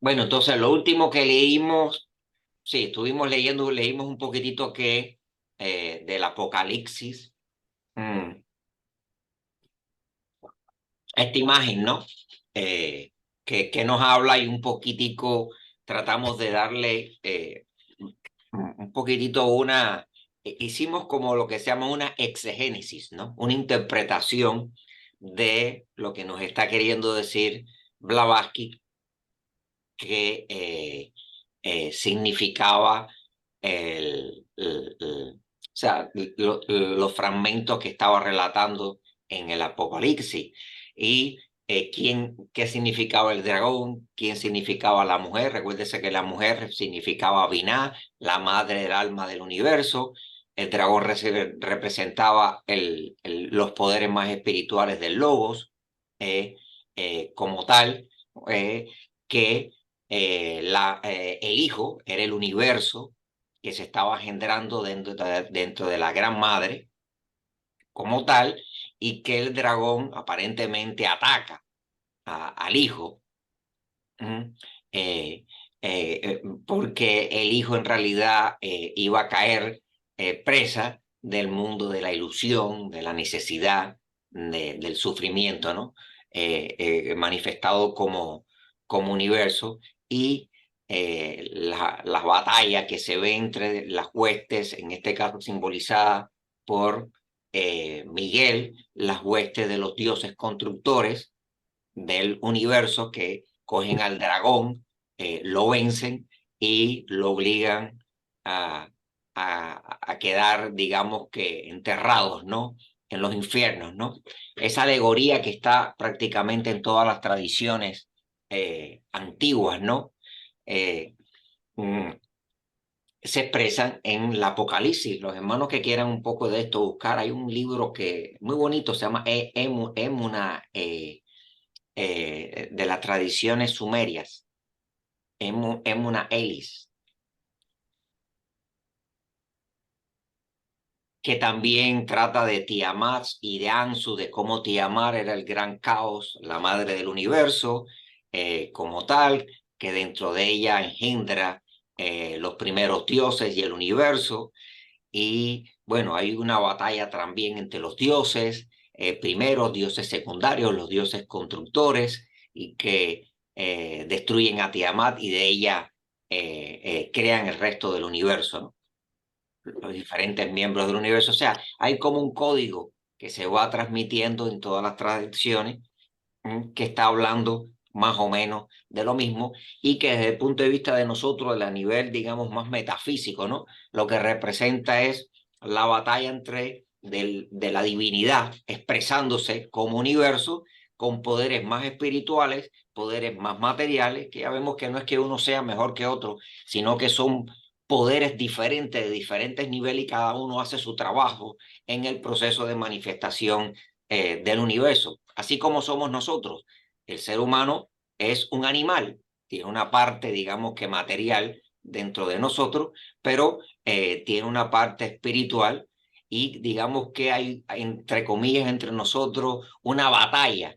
Bueno, entonces lo último que leímos, sí, estuvimos leyendo, leímos un poquitito que del Apocalipsis. Mm, Esta imagen, ¿no? Eh, que nos habla y un poquitico tratamos de darle un poquitito hicimos como lo que se llama una exegénesis, ¿no? Una interpretación de lo que nos está queriendo decir Blavatsky, que significaba o sea, los fragmentos que estaba relatando en el Apocalipsis. Y qué significaba el dragón, quién significaba la mujer. Recuérdese que la mujer significaba Binah, la madre del alma del universo. El dragón representaba los poderes más espirituales del Logos, eh, como tal, eh, que el hijo era el universo que se estaba engendrando dentro de la gran madre como tal, y que el dragón aparentemente ataca al hijo. ¿Mm? eh, Porque el hijo en realidad iba a caer presa del mundo de la ilusión, de la necesidad, del sufrimiento, ¿no? Manifestado como universo, y la batalla que se ve entre las huestes, en este caso simbolizada por Miguel, las huestes de los dioses constructores del universo, que cogen al dragón, lo vencen y lo obligan a, a quedar, digamos que, enterrados, ¿no? En los infiernos, ¿no? Esa alegoría que está prácticamente en todas las tradiciones antiguas, ¿no? Eh, mm, Se expresan en el Apocalipsis. Los hermanos que quieran un poco de esto buscar, hay un libro que muy bonito, se llama Emuna, de las tradiciones sumerias, Emuna Elis, que también trata de Tiamat y de Ansu, de cómo Tiamat era el gran caos, la madre del universo, como tal, que dentro de ella engendra los primeros dioses y el universo. Y bueno, hay una batalla también entre los dioses, primeros dioses secundarios, los dioses constructores, y que destruyen a Tiamat y de ella crean el resto del universo, ¿no? Los diferentes miembros del universo. O sea, hay como un código que se va transmitiendo en todas las tradiciones, que está hablando más o menos de lo mismo, y que desde el punto de vista de nosotros, a nivel, digamos, más metafísico, ¿no? Lo que representa es la batalla de la divinidad expresándose como universo, con poderes más espirituales, poderes más materiales, que ya vemos que no es que uno sea mejor que otro, sino que son poderes diferentes de diferentes niveles, y cada uno hace su trabajo en el proceso de manifestación del universo, así como somos nosotros. El ser humano es un animal, tiene una parte, digamos que material dentro de nosotros, pero tiene una parte espiritual, y digamos que hay, entre comillas, entre nosotros una batalla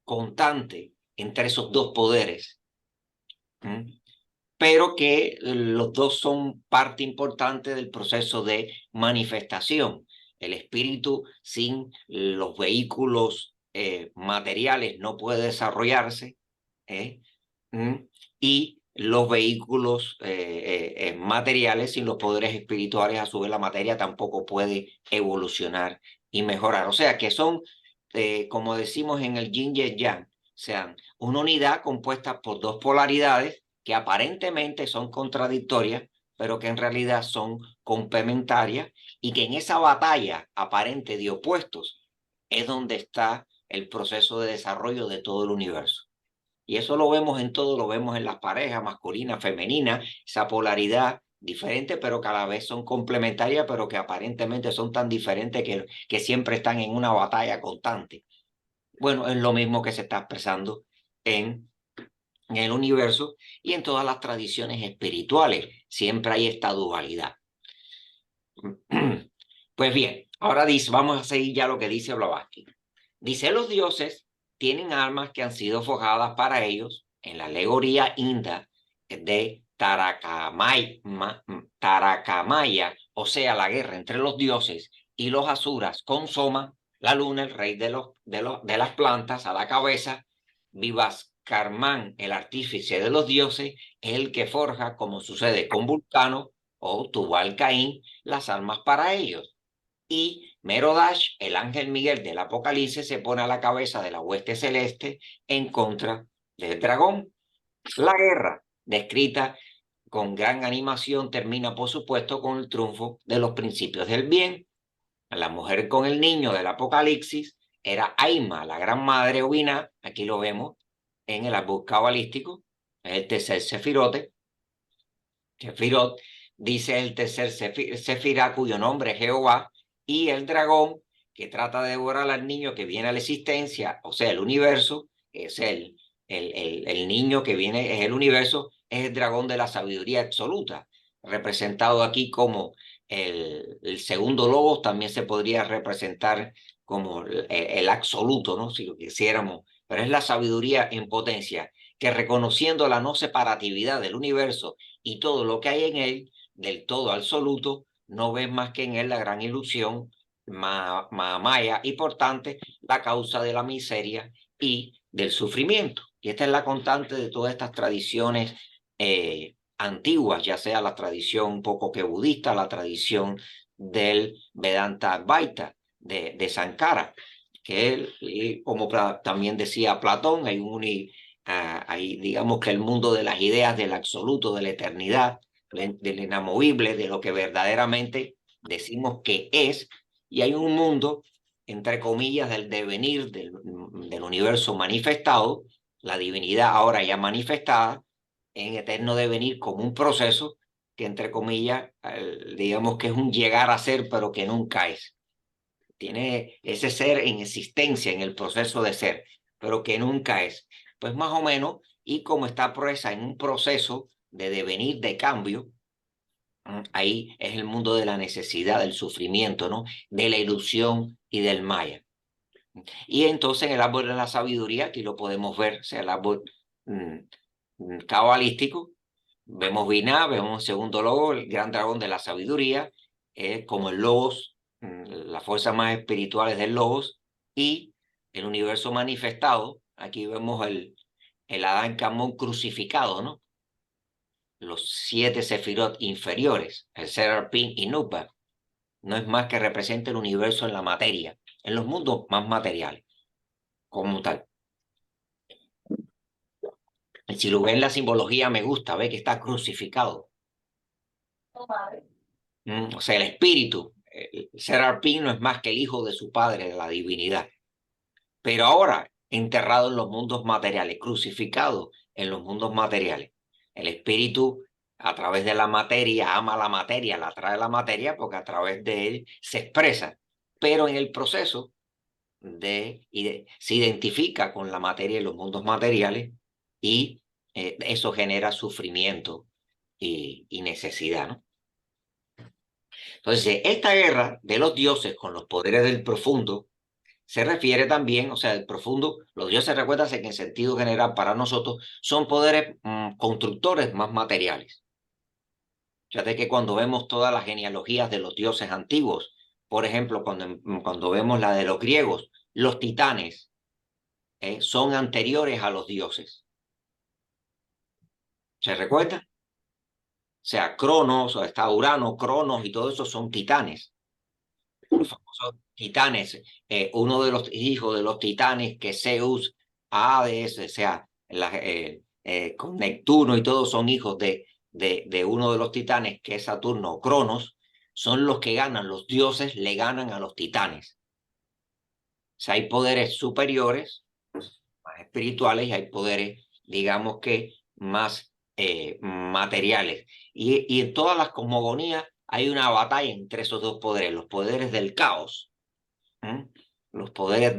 constante entre esos dos poderes. ¿Mm? Pero que los dos son parte importante del proceso de manifestación. El espíritu sin los vehículos materiales no puede desarrollarse, ¿eh? ¿Mm? Y los vehículos materiales sin los poderes espirituales, a su vez la materia tampoco puede evolucionar y mejorar. O sea que son, como decimos en el yin y el yang, sean una unidad compuesta por dos polaridades que aparentemente son contradictorias, pero que en realidad son complementarias, y que en esa batalla aparente de opuestos es donde está el proceso de desarrollo de todo el universo. Y eso lo vemos en todo, lo vemos en las parejas masculina, femenina, esa polaridad diferente, pero que a la vez son complementarias, pero que aparentemente son tan diferentes que siempre están en una batalla constante. Bueno, es lo mismo que se está expresando en, en el universo y en todas las tradiciones espirituales. Siempre hay esta dualidad. Pues bien, ahora dice, vamos a seguir ya lo que dice Blavatsky. Dice: los dioses tienen almas que han sido forjadas para ellos, en la alegoría inda de Tarakamaya, o sea, la guerra entre los dioses y los asuras, con Soma, la luna, el rey de las plantas, a la cabeza. Vivaskarman, el artífice de los dioses, es el que forja, como sucede con Vulcano o Tubal Caín, las armas para ellos. Y Merodash, el ángel Miguel del Apocalipsis, se pone a la cabeza de la hueste celeste en contra del dragón. La guerra, descrita con gran animación, termina, por supuesto, con el triunfo de los principios del bien. La mujer con el niño del Apocalipsis era Aima, la gran madre o Binah, aquí lo vemos en el árbol cabalístico, es el tercer sefirote. Sefirot dice el tercer sefirá, cuyo nombre es Jehová, y el dragón que trata de devorar al niño que viene a la existencia, o sea, el universo, es el niño que viene, es el universo, es el dragón de la sabiduría absoluta, representado aquí como el segundo lobo. También se podría representar como el absoluto, ¿no? Si lo quisiéramos, pero es la sabiduría en potencia, que reconociendo la no separatividad del universo y todo lo que hay en él, del todo absoluto, no ves más que en él la gran ilusión, Maya, y por tanto la causa de la miseria y del sufrimiento. Y esta es la constante de todas estas tradiciones antiguas, ya sea la tradición un poco que budista, la tradición del Vedanta Advaita, de Sankara, que él, como también decía Platón, hay, digamos que el mundo de las ideas, del absoluto, de la eternidad, del inamovible, de lo que verdaderamente decimos que es, y hay un mundo, entre comillas, del devenir del universo manifestado, la divinidad ahora ya manifestada, en eterno devenir como un proceso que, entre comillas, digamos que es un llegar a ser, pero que nunca es. Tiene ese ser en existencia, en el proceso de ser, pero que nunca es. Pues más o menos, y como está presa en un proceso de devenir, de cambio, ahí es el mundo de la necesidad, del sufrimiento, ¿no? De la ilusión y del maya. Y entonces en el árbol de la sabiduría, aquí lo podemos ver, o sea, el árbol cabalístico, vemos Binah, vemos un segundo logo, el gran dragón de la sabiduría, como el logos, las fuerzas más espirituales del logos, y el universo manifestado. Aquí vemos el Adán Camón crucificado, ¿no? Los 7 sefirot inferiores, el Serapín y Nubba, no es más que representa el universo en la materia, en los mundos más materiales, como tal. Y si lo ven la simbología, me gusta, ve que está crucificado. O sea, el espíritu, el Serapín no es más que el hijo de su padre, de la divinidad. Pero ahora, enterrado en los mundos materiales, crucificado en los mundos materiales. El espíritu, a través de la materia, ama la materia, la atrae la materia, porque a través de él se expresa. Pero en el proceso se identifica con la materia y los mundos materiales, y eso genera sufrimiento y necesidad, ¿no? Entonces, esta guerra de los dioses con los poderes del profundo se refiere también, o sea, el profundo, los dioses, recuérdense que en sentido general para nosotros son poderes constructores más materiales. Fíjate que cuando vemos todas las genealogías de los dioses antiguos, por ejemplo, cuando vemos la de los griegos, los titanes son anteriores a los dioses. ¿Se recuerda? O sea, Cronos, o está Urano, Cronos y todo eso son titanes. Los famosos titanes, uno de los hijos de los titanes, que Zeus, Hades, o sea, con Neptuno y todos son hijos de uno de los titanes, que es Saturno o Cronos, son los que ganan, los dioses le ganan a los titanes. O sea, hay poderes superiores, más espirituales, y hay poderes, digamos que, más materiales. Y en todas las cosmogonías hay una batalla entre esos dos poderes, los poderes del caos, los poderes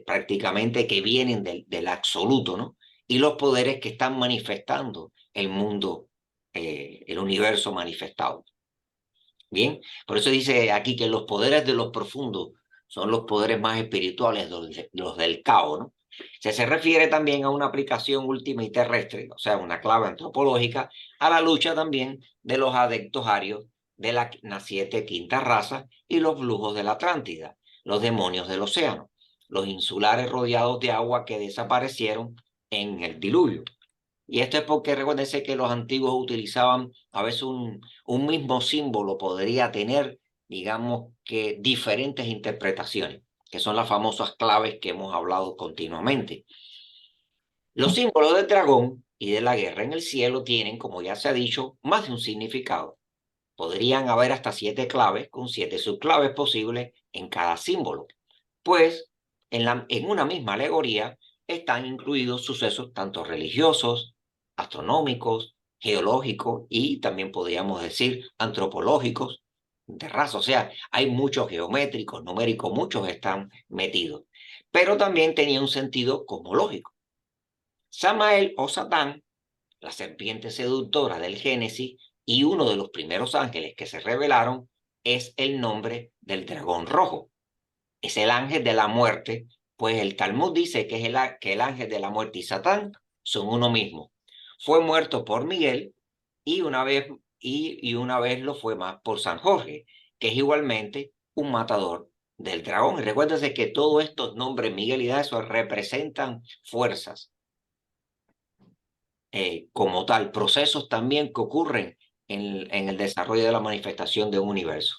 prácticamente que vienen del absoluto, ¿no? Y los poderes que están manifestando el mundo, el universo manifestado. Bien, por eso dice aquí que los poderes de los profundos son los poderes más espirituales, los del caos, ¿no? Se refiere también a una aplicación última y terrestre, o sea, una clave antropológica, a la lucha también de los adeptos arios de la naciente quinta raza y los flujos de la Atlántida, los demonios del océano, los insulares rodeados de agua que desaparecieron en el diluvio. Y esto es porque recuérdense que los antiguos utilizaban a veces un mismo símbolo, podría tener, digamos que, diferentes interpretaciones, que son las famosas claves que hemos hablado continuamente. Los símbolos del dragón y de la guerra en el cielo tienen, como ya se ha dicho, más de un significado. Podrían haber hasta 7 claves con 7 subclaves posibles en cada símbolo, pues en una misma alegoría están incluidos sucesos tanto religiosos, astronómicos, geológicos y también podríamos decir antropológicos de raza. O sea, hay muchos geométricos, numéricos, muchos están metidos, pero también tenía un sentido cosmológico. Samael o Satán, la serpiente seductora del Génesis y uno de los primeros ángeles que se revelaron, es el nombre del dragón rojo. Es el ángel de la muerte, pues el Talmud dice que, que el ángel de la muerte y Satán son uno mismo. Fue muerto por Miguel y una vez lo fue más por San Jorge, que es igualmente un matador del dragón. Y recuérdense que todos estos nombres, Miguel y eso, representan fuerzas como tal, procesos también que ocurren en el desarrollo de la manifestación de un universo.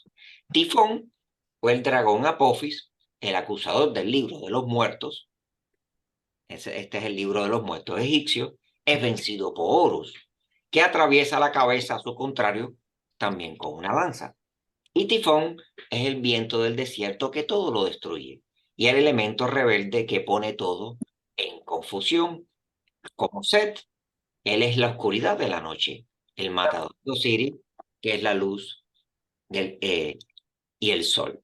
Tifón fue el dragón Apophis, el acusador del libro de los muertos. Este es el libro de los muertos egipcio. Es vencido por Horus, que atraviesa la cabeza a su contrario también con una lanza. Y Tifón es el viento del desierto que todo lo destruye y el elemento rebelde que pone todo en confusión, como Set. Él es la oscuridad de la noche, el matador de Osiris, que es la luz y el sol.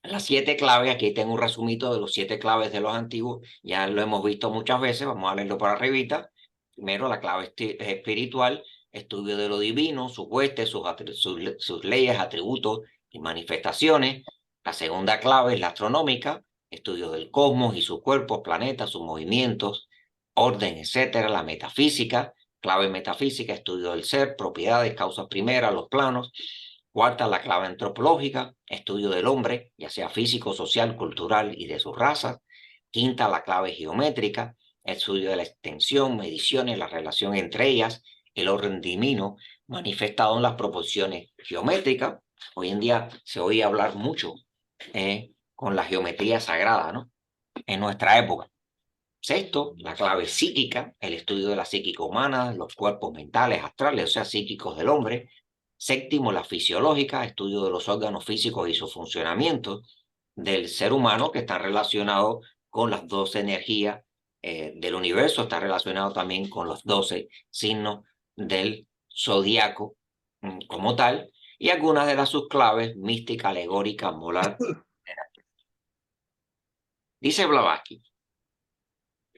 Las 7 claves, aquí tengo un resumito de los 7 claves de los antiguos, ya lo hemos visto muchas veces, vamos a leerlo por arribita. Primero, la clave espiritual, estudio de lo divino, sus huestes, sus leyes, atributos y manifestaciones. La segunda clave es la astronómica, estudio del cosmos y sus cuerpos, planetas, sus movimientos, orden, etcétera. La metafísica, clave metafísica, estudio del ser, propiedades, causas primeras, los planos. Cuarta, la clave antropológica, estudio del hombre, ya sea físico, social, cultural y de sus razas. Quinta, la clave geométrica, estudio de la extensión, mediciones, la relación entre ellas, el orden divino manifestado en las proporciones geométricas. Hoy en día se oye hablar mucho con la geometría sagrada, ¿no? En nuestra época. Sexto, la clave psíquica, el estudio de la psíquica humana, los cuerpos mentales, astrales, o sea, psíquicos del hombre. Séptimo, la fisiológica, estudio de los órganos físicos y su funcionamiento del ser humano, que está relacionado con las 12 energías del universo, está relacionado también con los 12 signos del zodiaco como tal, y algunas de las subclaves mística, alegórica, moral. Dice Blavatsky,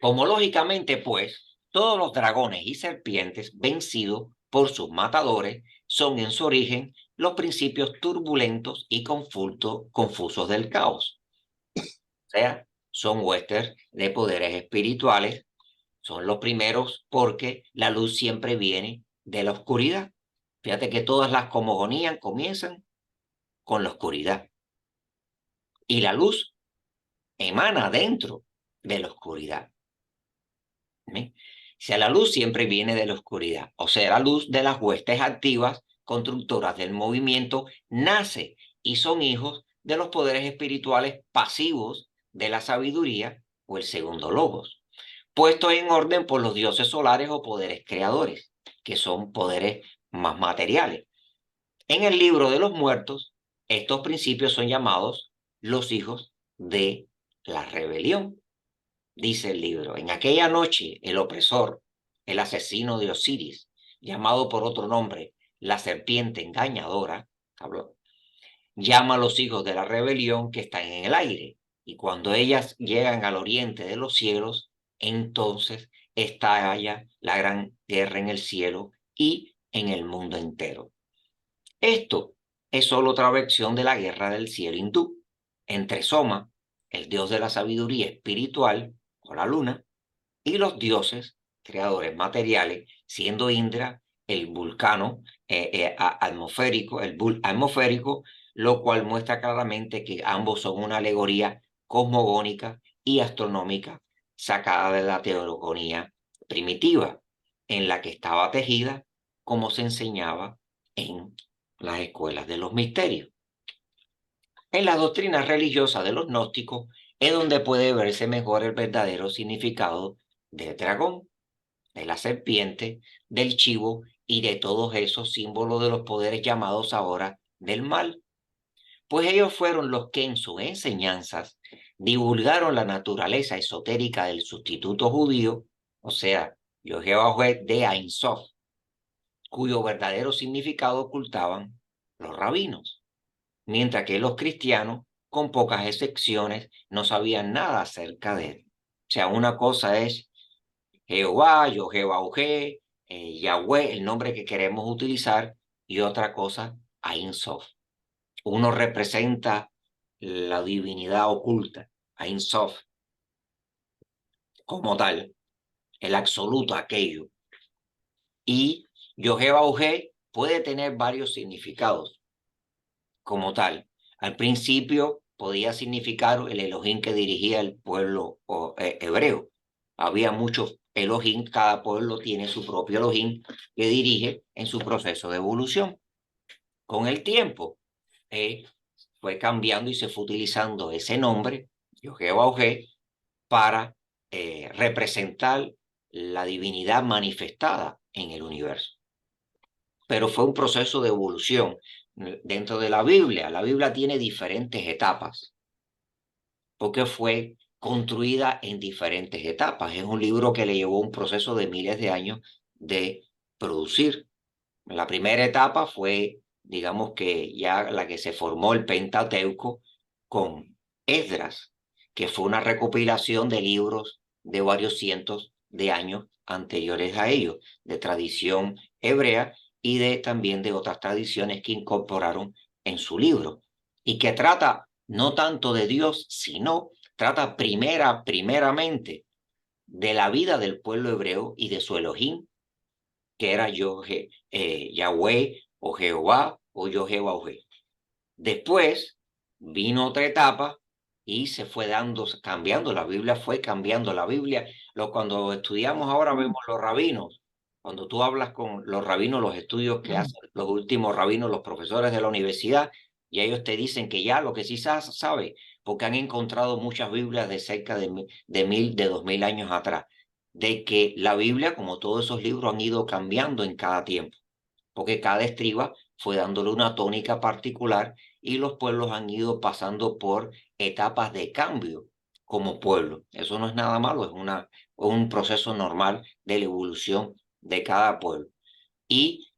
homológicamente, pues, todos los dragones y serpientes vencidos por sus matadores son en su origen los principios turbulentos y confusos del caos. O sea, son huestes de poderes espirituales, son los primeros porque la luz siempre viene de la oscuridad. Fíjate que todas las cosmogonías comienzan con la oscuridad y la luz emana dentro de la oscuridad. ¿Sí? Si la luz siempre viene de la oscuridad, o sea, la luz de las huestes activas, constructoras del movimiento, nace y son hijos de los poderes espirituales pasivos de la sabiduría o el segundo logos, puestos en orden por los dioses solares o poderes creadores, que son poderes más materiales. En el libro de los muertos, estos principios son llamados los hijos de la rebelión. Dice el libro, en aquella noche el opresor, el asesino de Osiris, llamado por otro nombre, la serpiente engañadora, habló, llama a los hijos de la rebelión que están en el aire, y cuando ellas llegan al oriente de los cielos, entonces estalla la gran guerra en el cielo y en el mundo entero. Esto es solo otra versión de la guerra del cielo hindú, entre Soma, el dios de la sabiduría espiritual, o la luna, y los dioses creadores materiales, siendo Indra el vulcano atmosférico, atmosférico, lo cual muestra claramente que ambos son una alegoría cosmogónica y astronómica sacada de la teogonía primitiva, en la que estaba tejida como se enseñaba en las escuelas de los misterios. En la doctrina religiosa de los gnósticos es donde puede verse mejor el verdadero significado del dragón, de la serpiente, del chivo y de todos esos símbolos de los poderes llamados ahora del mal, pues ellos fueron los que en sus enseñanzas divulgaron la naturaleza esotérica del sustituto judío, o sea, Yod-Heh-Vah-He de Ein Sof, cuyo verdadero significado ocultaban los rabinos, mientras que los cristianos, con pocas excepciones, no sabían nada acerca de él. O sea, una cosa es Jehová, Yod-Heh-Vah-He, Yahweh, el nombre que queremos utilizar, y otra cosa, Ein Sof. Uno representa la divinidad oculta, Ein Sof, como tal, el absoluto aquello. Y Yod-Heh-Vah-He puede tener varios significados, como tal. Al principio podía significar el Elohim que dirigía el pueblo hebreo. Había muchos Elohim, cada pueblo tiene su propio Elohim que dirige en su proceso de evolución. Con el tiempo fue cambiando y se fue utilizando ese nombre, Yod-Heh-Vah-He, para representar la divinidad manifestada en el universo. Pero fue un proceso de evolución. Dentro de la Biblia tiene diferentes etapas, porque fue construida en diferentes etapas. Es un libro que le llevó un proceso de miles de años de producir. La primera etapa fue, digamos que ya la que se formó el Pentateuco con Esdras, que fue una recopilación de libros de varios cientos de años anteriores a ellos, de tradición hebrea y también de otras tradiciones que incorporaron en su libro, y que trata no tanto de Dios, sino trata primeramente de la vida del pueblo hebreo y de su Elohim, que era Yahweh o Jehová o Yod-Heh-Vah-He. Después vino otra etapa y se fue cambiando. La Biblia fue cambiando. La Biblia, cuando estudiamos ahora vemos los rabinos. Cuando tú hablas con los rabinos, los estudios que hacen los últimos rabinos, los profesores de la universidad, y ellos te dicen que ya lo que sí sabe, porque han encontrado muchas Biblias de cerca de 2000 años atrás, de que la Biblia, como todos esos libros, han ido cambiando en cada tiempo, porque cada escriba fue dándole una tónica particular y los pueblos han ido pasando por etapas de cambio como pueblo. Eso no es nada malo, es un proceso normal de la evolución de cada pueblo. Y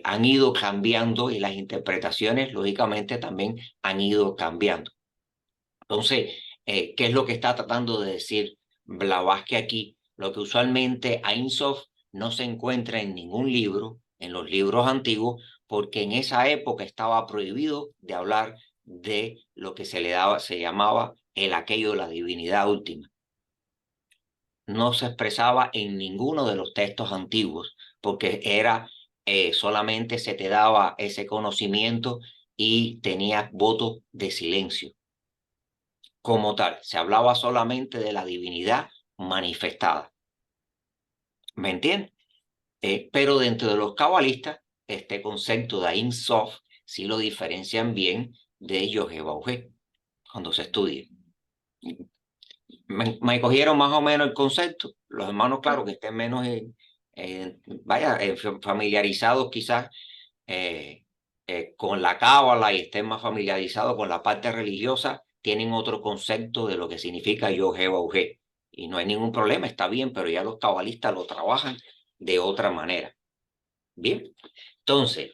han ido cambiando y las interpretaciones, lógicamente, también han ido cambiando. Entonces, ¿qué es lo que está tratando de decir Blavatsky aquí? Lo que usualmente Ein Sof no se encuentra en ningún libro, en los libros antiguos, porque en esa época estaba prohibido de hablar de lo que se llamaba el aquello, la divinidad última. No se expresaba en ninguno de los textos antiguos, porque era solamente se te daba ese conocimiento y tenías voto de silencio. Como tal, se hablaba solamente de la divinidad manifestada. ¿Me entiendes? Pero dentro de los cabalistas, este concepto de Ein Sof sí lo diferencian bien de Yod-Heh-Vah-He cuando se estudia. Me cogieron más o menos el concepto. Los hermanos, claro, que estén menos familiarizados quizás con la cábala y estén más familiarizados con la parte religiosa, tienen otro concepto de lo que significa Yod-Heh-Vah-He. Y no hay ningún problema, está bien, pero ya los cabalistas lo trabajan de otra manera. Bien, entonces,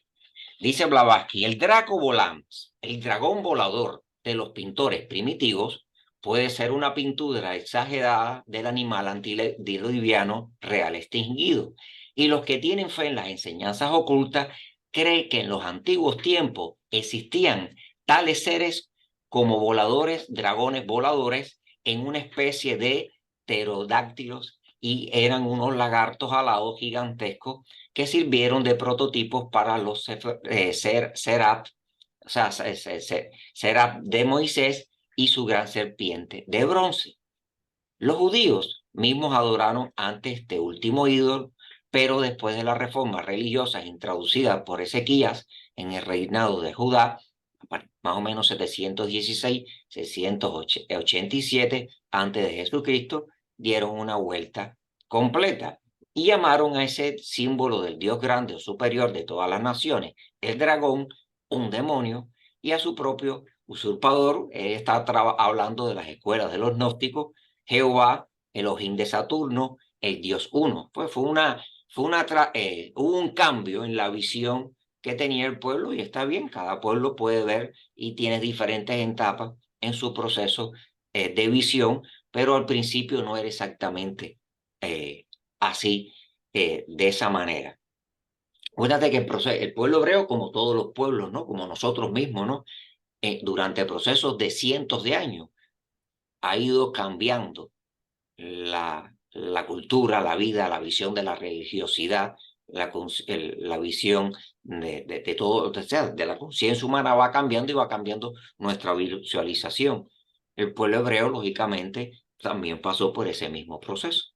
dice Blavatsky, el Draco volans, el dragón volador de los pintores primitivos, puede ser una pintura exagerada del animal antediluviano real extinguido. Y los que tienen fe en las enseñanzas ocultas creen que en los antiguos tiempos existían tales seres como voladores, dragones voladores, en una especie de pterodáctilos y eran unos lagartos alados gigantescos que sirvieron de prototipos para los Serap, o sea, Serap de Moisés y su gran serpiente de bronce. Los judíos mismos adoraron ante este último ídolo, pero después de las reformas religiosas introducidas por Ezequías en el reinado de Judá, más o menos 716-687 antes de Jesucristo, dieron una vuelta completa y llamaron a ese símbolo del Dios grande o superior de todas las naciones, el dragón, un demonio, y a su propio usurpador. Él está hablando de las escuelas de los gnósticos, Jehová, Elohim de Saturno, el Dios uno. Pues hubo un cambio en la visión que tenía el pueblo y está bien, cada pueblo puede ver y tiene diferentes etapas en su proceso de visión, pero al principio no era exactamente así, de esa manera. Acuérdate que el pueblo hebreo, como todos los pueblos, ¿no? Como nosotros mismos, ¿no? Durante procesos de cientos de años, ha ido cambiando la cultura, la vida, la visión de la religiosidad, la visión de todo, o sea, de la conciencia humana va cambiando y va cambiando nuestra visualización. El pueblo hebreo, lógicamente, también pasó por ese mismo proceso.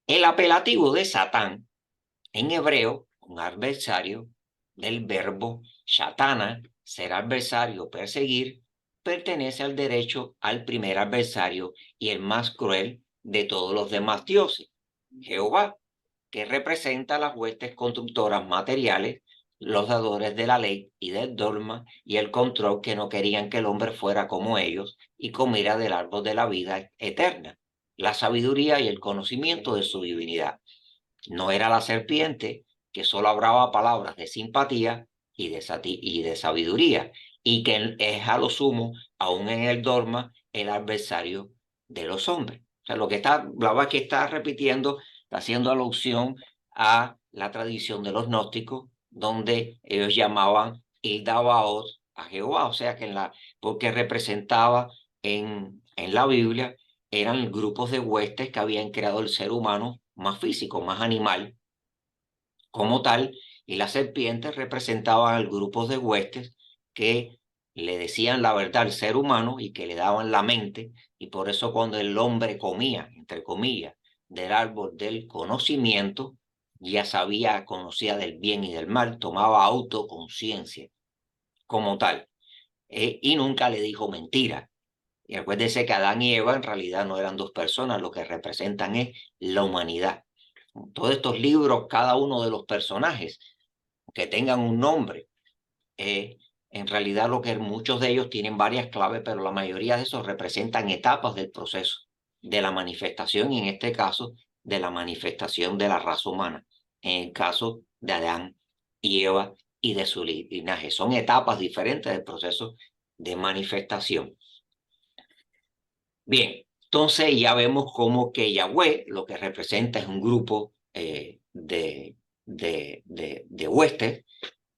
El apelativo de Satán, en hebreo, un adversario, del verbo shatana, ser adversario, perseguir, pertenece al derecho al primer adversario y el más cruel de todos los demás dioses, Jehová, que representa las huestes constructoras materiales, los dadores de la ley y del dogma y el control que no querían que el hombre fuera como ellos y comiera del árbol de la vida eterna, la sabiduría y el conocimiento de su divinidad. No era la serpiente que solo hablaba palabras de simpatía y de sabiduría, y que es a lo sumo, aún en el dogma, el adversario de los hombres. O sea, la verdad que está repitiendo, está haciendo alusión a la tradición de los gnósticos, donde ellos llamaban Ildabaoth a Jehová, o sea, porque representaba en la Biblia, eran grupos de huestes que habían creado el ser humano más físico, más animal como tal, y las serpientes representaban al grupo de huestes que le decían la verdad al ser humano y que le daban la mente, y por eso cuando el hombre comía, entre comillas, del árbol del conocimiento, ya sabía, conocía del bien y del mal, tomaba autoconciencia como tal, y nunca le dijo mentira. Y acuérdense que Adán y Eva en realidad no eran dos personas, lo que representan es la humanidad. Todos estos libros, cada uno de los personajes que tengan un nombre, en realidad muchos de ellos tienen varias claves, pero la mayoría de esos representan etapas del proceso de la manifestación, y en este caso de la manifestación de la raza humana, en el caso de Adán y Eva y de su linaje. Son etapas diferentes del proceso de manifestación. Bien, entonces ya vemos como que Yahweh lo que representa es un grupo de huestes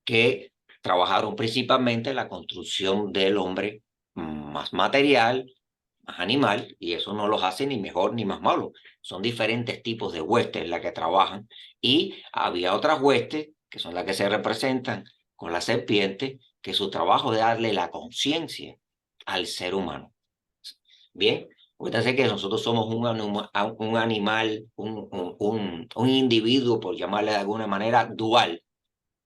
que trabajaron principalmente en la construcción del hombre más material, más animal, y eso no los hace ni mejor ni más malo. Son diferentes tipos de huestes en las que trabajan, y había otras huestes que son las que se representan con la serpiente, que su trabajo es darle la conciencia al ser humano. Bien, acuérdense que nosotros somos un animal, un individuo, por llamarle de alguna manera, dual.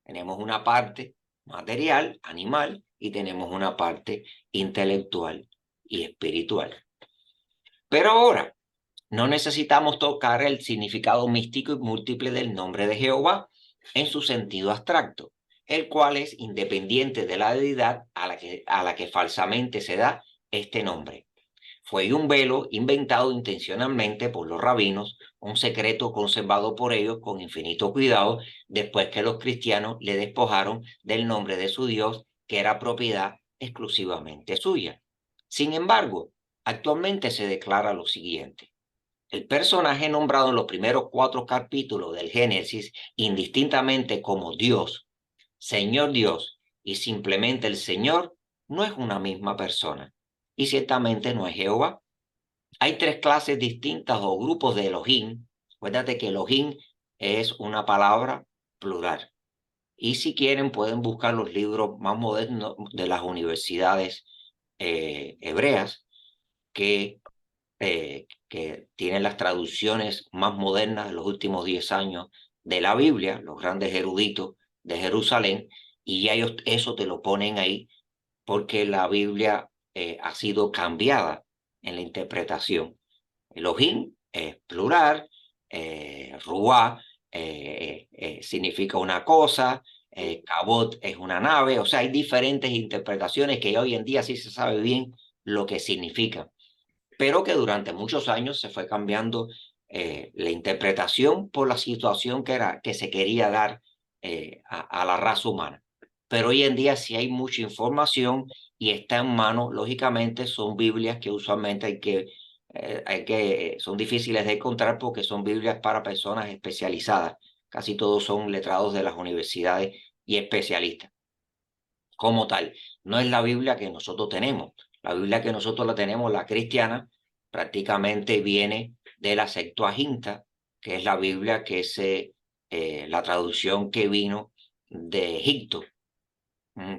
Tenemos una parte material, animal, y tenemos una parte intelectual y espiritual. Pero ahora, no necesitamos tocar el significado místico y múltiple del nombre de Jehová en su sentido abstracto, el cual es independiente de la deidad a la que falsamente se da este nombre. Fue un velo inventado intencionalmente por los rabinos, un secreto conservado por ellos con infinito cuidado después que los cristianos le despojaron del nombre de su Dios, que era propiedad exclusivamente suya. Sin embargo, actualmente se declara lo siguiente: el personaje nombrado en los primeros 4 capítulos del Génesis, indistintamente como Dios, Señor Dios y simplemente el Señor, no es una misma persona. y ciertamente no es Jehová. Hay tres clases distintas o grupos de Elohim. Acuérdate que Elohim es una palabra plural. Y si quieren pueden buscar los libros más modernos de las universidades hebreas que tienen las traducciones más modernas de los últimos 10 años de la Biblia, los grandes eruditos de Jerusalén, y ya ellos eso te lo ponen ahí porque la Biblia ha sido cambiada en la interpretación. Elohim es plural, Ruá significa una cosa, Cabot es una nave, o sea, hay diferentes interpretaciones que hoy en día sí se sabe bien lo que significan, pero que durante muchos años se fue cambiando la interpretación por la situación que se quería dar a la raza humana. Pero hoy en día sí hay mucha información y está en mano, lógicamente son Biblias que usualmente son difíciles de encontrar porque son Biblias para personas especializadas. Casi todos son letrados de las universidades y especialistas como tal. No es la Biblia que nosotros tenemos. La Biblia que nosotros la tenemos, la cristiana, prácticamente viene de la Septuaginta, que es la Biblia la traducción que vino de Egipto,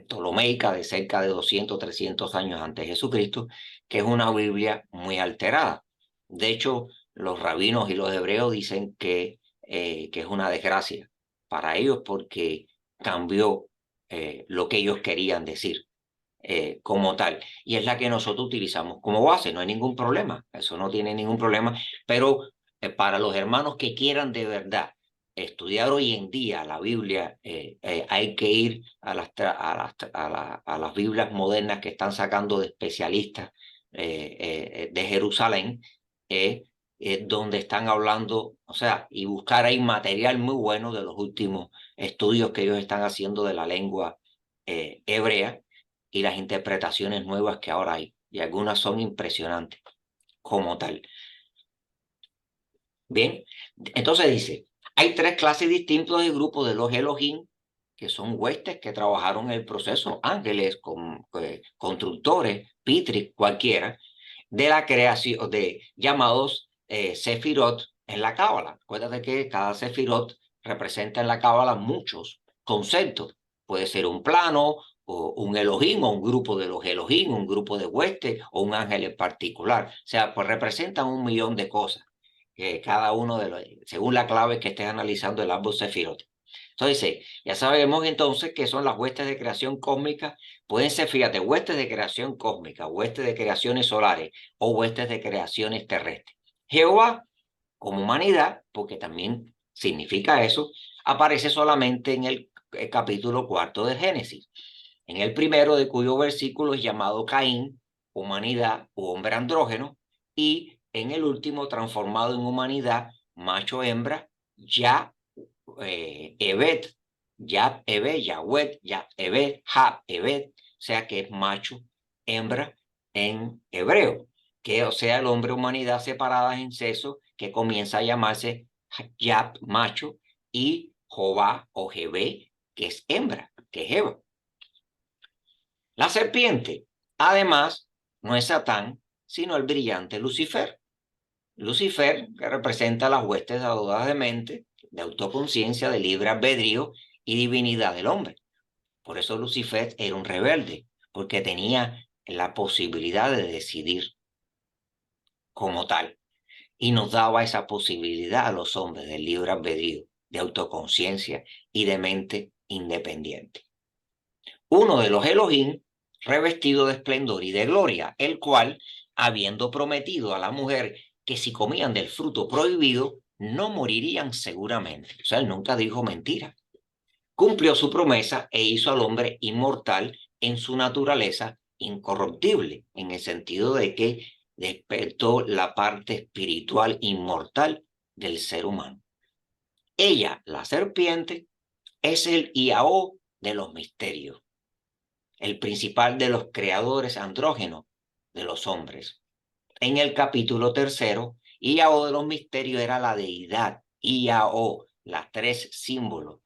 ptolomeica, de cerca de 200, 300 años antes de Jesucristo, que es una Biblia muy alterada. De hecho, los rabinos y los hebreos dicen que es una desgracia para ellos porque cambió lo que ellos querían decir como tal. Y es la que nosotros utilizamos como base, no hay ningún problema, eso no tiene ningún problema, pero para los hermanos que quieran de verdad estudiar hoy en día la Biblia, hay que ir a las Biblias modernas que están sacando de especialistas de Jerusalén, donde están hablando, o sea, y buscar ahí material muy bueno de los últimos estudios que ellos están haciendo de la lengua hebrea y las interpretaciones nuevas que ahora hay. Y algunas son impresionantes como tal. Bien, entonces dice, hay tres clases distintas de grupos de los Elohim, que son huestes que trabajaron en el proceso, ángeles, constructores, pitri, cualquiera, de la creación de llamados Sefirot en la Cábala. Acuérdate que cada Sefirot representa en la Cábala muchos conceptos. Puede ser un plano, o un Elohim, o un grupo de los Elohim, un grupo de huestes, o un ángel en particular. O sea, pues representan 1 millón de cosas cada uno de los, según la clave que estés analizando el árbol Sefirot. Entonces, ya sabemos entonces que son las huestes de creación cósmica. Pueden ser, fíjate, huestes de creación cósmica, huestes de creaciones solares o huestes de creaciones terrestres. Jehová, como humanidad, porque también significa eso, aparece solamente en el capítulo 4 del Génesis. En el primero, de cuyo versículo es llamado Caín, humanidad u hombre andrógeno, y en el último, transformado en humanidad, macho hembra, ya Evet, ya Evet, Yahweh, ya Evet, Ha Evet, o sea que es macho hembra en hebreo, que o sea el hombre humanidad separadas en sexo, que comienza a llamarse Yab, macho, y Jobá o Jebé, que es hembra, que es Jeba. La serpiente, además, no es Satán, sino el brillante Lucifer. Lucifer, que representa las huestes audaces de mente, de autoconciencia, de libre albedrío y divinidad del hombre. Por eso Lucifer era un rebelde, porque tenía la posibilidad de decidir como tal. Y nos daba esa posibilidad a los hombres del libre albedrío, de autoconciencia y de mente independiente. Uno de los Elohim, revestido de esplendor y de gloria, el cual, habiendo prometido a la mujer que si comían del fruto prohibido, no morirían seguramente. O sea, él nunca dijo mentira. Cumplió su promesa e hizo al hombre inmortal en su naturaleza incorruptible, en el sentido de que despertó la parte espiritual inmortal del ser humano. Ella, la serpiente, es el Iao de los misterios, el principal de los creadores andrógenos de los hombres. En el capítulo 3, Iao de los misterios era la deidad, Iao, las tres símbolos